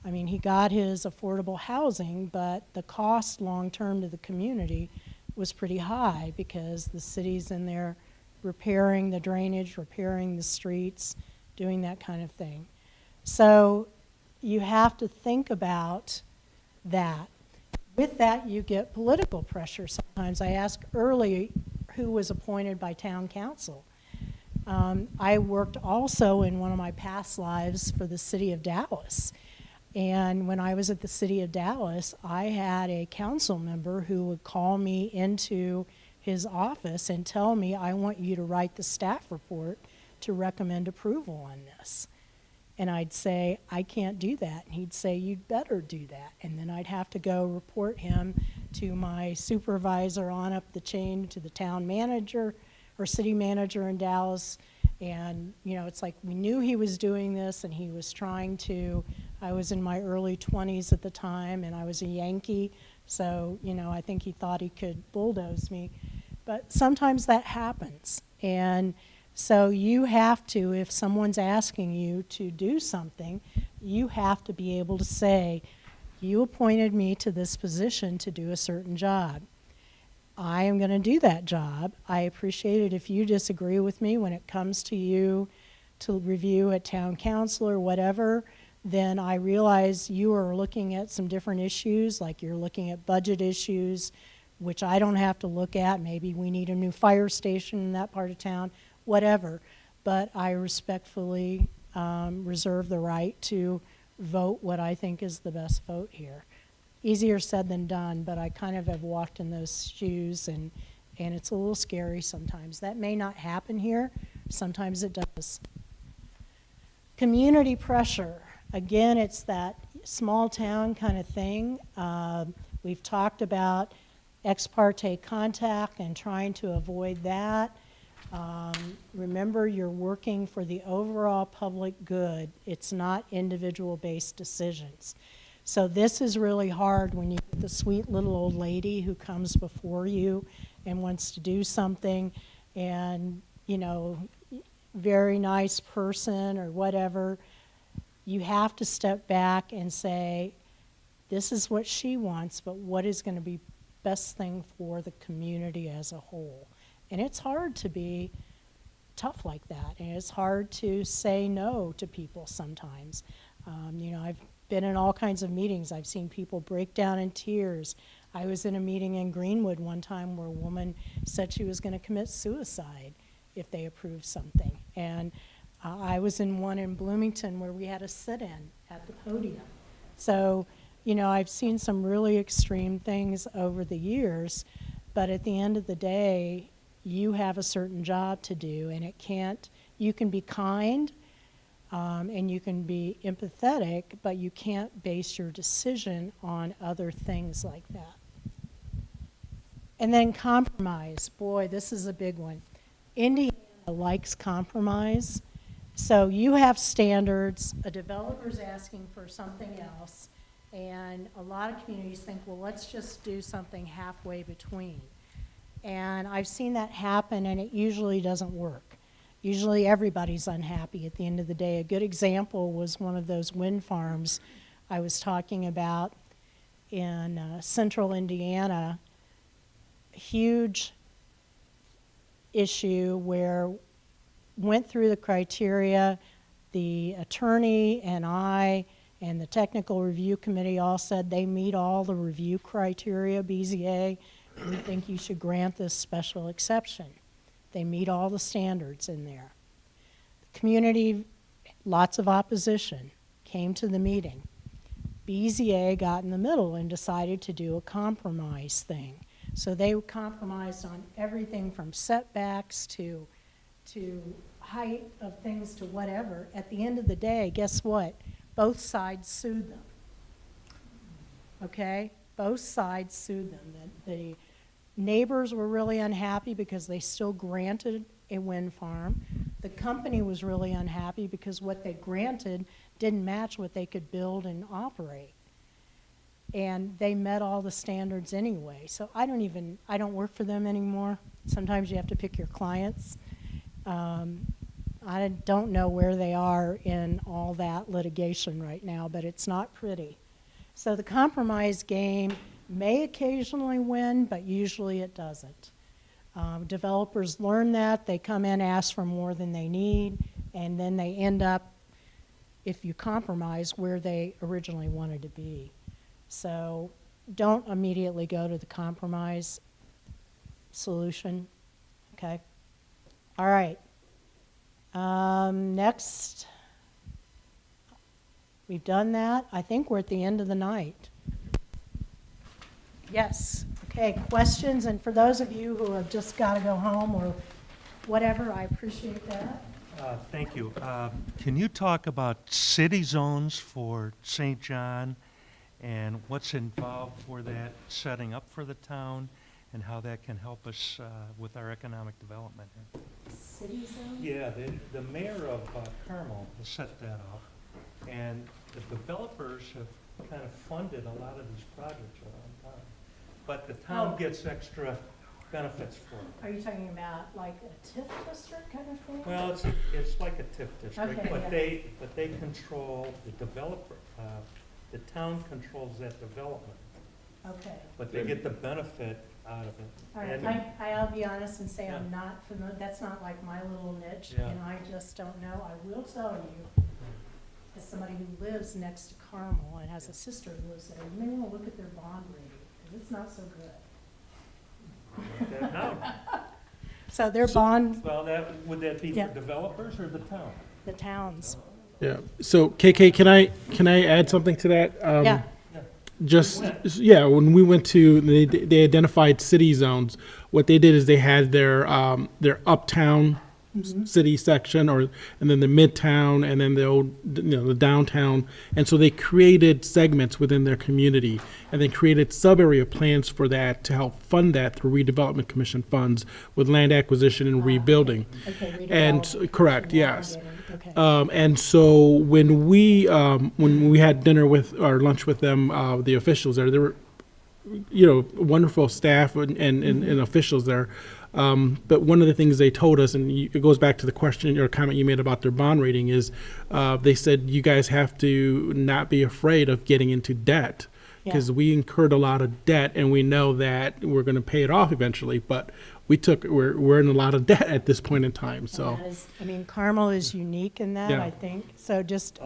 I mean, he got his affordable housing, but the cost long-term to the community was pretty high because the city's in there repairing the drainage, repairing the streets, doing that kind of thing. So you have to think about that. With that, you get political pressure sometimes. I asked early who was appointed by town council. I worked also in one of my past lives for the city of Dallas. And when I was at the city of Dallas, I had a council member who would call me into his office and tell me, I want you to write the staff report to recommend approval on this. And I'd say, I can't do that. And he'd say, you'd better do that. And then I'd have to go report him to my supervisor on up the chain to the town manager or city manager in Dallas. And, it's like we knew he was doing this and he was trying to. I was in my early 20s at the time and I was a Yankee. So, I think he thought he could bulldoze me. But sometimes that happens. And so you have to, if someone's asking you to do something, you have to be able to say, you appointed me to this position to do a certain job. I am going to do that job. I appreciate it if you disagree with me when it comes to you to review at town council or whatever, then I realize you are looking at some different issues, like you're looking at budget issues, which I don't have to look at. Maybe we need a new fire station in that part of town, whatever. but I respectfully reserve the right to vote what I think is the best vote here. Easier said than done, but I kind of have walked in those shoes, and it's a little scary sometimes. That may not happen here. Sometimes it does. Community pressure. Again, it's that small town kind of thing. We've talked about ex parte contact and trying to avoid that. Remember, you're working for the overall public good. It's not individual-based decisions. So this is really hard when you get the sweet little old lady who comes before you and wants to do something, and, you know, very nice person or whatever. You have to step back and say, this is what she wants, but what is going to be best thing for the community as a whole? And it's hard to be tough like that, and it's hard to say no to people sometimes. You know, I've been in all kinds of meetings. I've seen people break down in tears. I was in a meeting in Greenwood one time where a woman said she was going to commit suicide if they approved something. And I was in one in Bloomington where we had a sit-in at the podium. So, you know, I've seen some really extreme things over the years, but at the end of the day, you have a certain job to do, and it can't, you can be kind and you can be empathetic, but you can't base your decision on other things like that. And then compromise. Boy, this is a big one. Indiana likes compromise. So you have standards, a developer's asking for something else, and a lot of communities think, well, let's just do something halfway between. And I've seen that happen, and it usually doesn't work. Usually everybody's unhappy at the end of the day. A good example was one of those wind farms I was talking about in central Indiana. Huge issue where went through the criteria. The attorney and I and the technical review committee all said they meet all the review criteria, BZA. We think you should grant this special exception. They meet all the standards in there. The community, lots of opposition, came to the meeting. BZA got in the middle and decided to do a compromise thing. So they compromised on everything from setbacks to height of things to whatever. At the end of the day, guess what? Both sides sued them. Okay? Both sides sued them. The neighbors were really unhappy because they still granted a wind farm. The company was really unhappy because what they granted didn't match what they could build and operate. And they met all the standards anyway. So I don't work for them anymore. Sometimes you have to pick your clients. I don't know where they are in all that litigation right now, but it's not pretty. So the compromise game may occasionally win, but usually it doesn't. Developers learn that. They come in, ask for more than they need, and then they end up, if you compromise, where they originally wanted to be. So don't immediately go to the compromise solution, okay? All right. Next, we've done that. I think we're at the end of the night. Yes. Okay, questions? And for those of you who have just got to go home or whatever, I appreciate that.
Thank you. Can you talk about city zones for St. John and what's involved for that setting up for the town and how that can help us with our economic development here?
City zone?
Yeah, the mayor of Carmel has set that up, and the developers have kind of funded a lot of these projects around town. But the town gets extra benefits for it.
Are you talking about like a TIF district kind of thing?
Well, it's like a TIF district,
Okay,
but
yeah.
they control the developer. The town controls that development,
Okay.
but they get the benefit out of it.
All right,
And-
I'll be honest and say
Yeah.
I'm not familiar, that's not like my little niche,
Yeah.
and I just don't know. I will tell you, as somebody who lives next to Carmel and has a sister who lives there, you may want to look at their bond rating, because it's not so good.
No.
So their bond,
Well, would that be
Yeah.
for developers or the town?
the towns.
Yeah. So KK, can I add something to that?
Yeah,
Just, yeah, when we went to, they identified city zones. What they did is they had their uptown city section, and then the midtown, and then the old, the downtown. And so they created segments within their community, and then created sub-area plans for that to help fund that through redevelopment commission funds with land acquisition and rebuilding.
okay.
And, correct, yes.
Okay.
And so when we had dinner with, or lunch with them, the officials there were, wonderful staff and officials there. But one of the things they told us, and it goes back to the question or comment you made about their bond rating, is they said, you guys have to not be afraid of getting into debt. Because we incurred a lot of debt, and we know that we're going to pay it off eventually, but we're in a lot of debt at this point in time, so.
That is- I mean, Carmel is unique in that,
Yeah.
I think. So just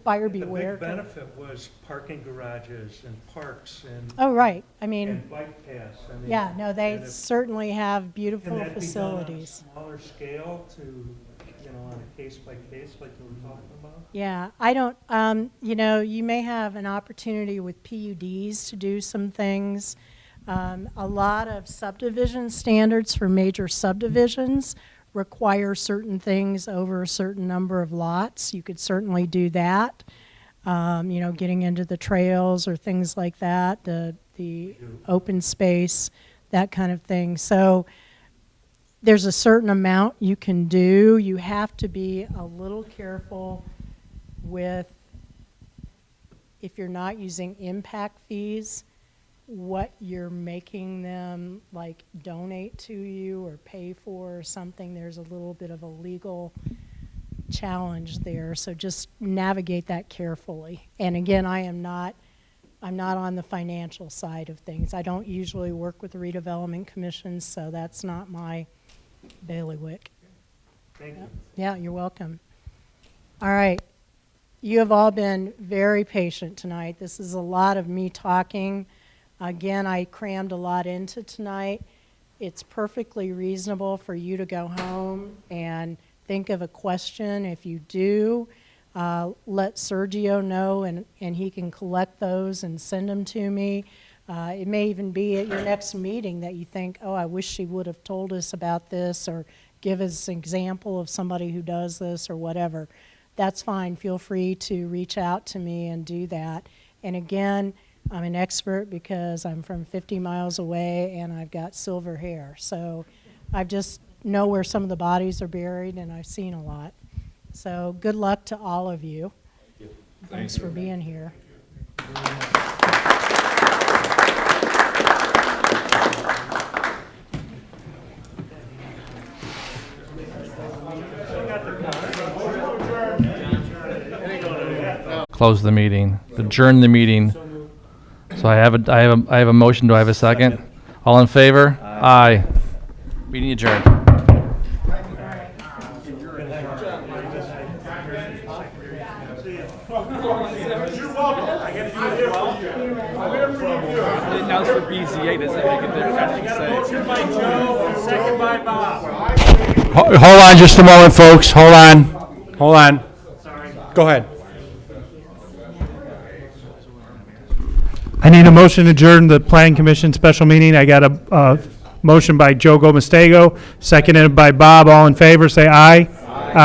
buyer
The
beware.
big benefit was parking garages and parks and
Oh, right. I mean,
and bike paths. I mean,
yeah, no, they
and if-
certainly have
Can
beautiful
that be done on a
facilities.
smaller scale to, on a case by case like you were talking about?
Yeah, I don't, you may have an opportunity with PUDs to do some things. A lot of subdivision standards for major subdivisions require certain things over a certain number of lots. You could certainly do that. Getting into the trails or things like that, the open space, that kind of thing. So there's a certain amount you can do. You have to be a little careful with, if you're not using impact fees, what you're making them like donate to you or pay for or something. There's a little bit of a legal challenge there, so just navigate that carefully. And again, I'm not on the financial side of things. I don't usually work with the redevelopment commissions, so that's not my bailiwick.
Thank you.
Yeah, you're welcome. All right. You have all been very patient tonight. This is a lot of me talking. Again, I crammed a lot into tonight. It's perfectly reasonable for you to go home and think of a question. If you do, let Sergio know, and he can collect those and send them to me. It may even be at your next meeting that you think, oh, I wish she would have told us about this, or give us an example of somebody who does this, or whatever. That's fine. Feel free to reach out to me and do that. And again, I'm an expert because I'm from 50 miles away and I've got silver hair. So I just know where some of the bodies are buried, and I've seen a lot. So good luck to all of you. Thanks for being here.
Close the meeting, adjourn the meeting. So I have a motion. Do I have a second? All in favor? Aye. Meeting adjourned.
Announce for BZA, does that make a difference?
Motion by Joe, second by Bob.
Hold on just a moment, folks. Hold on.
Sorry.
Go ahead. I need a motion to adjourn the Planning Commission special meeting. I got a motion by Joe Gomestego, seconded by Bob. All in favor, say aye.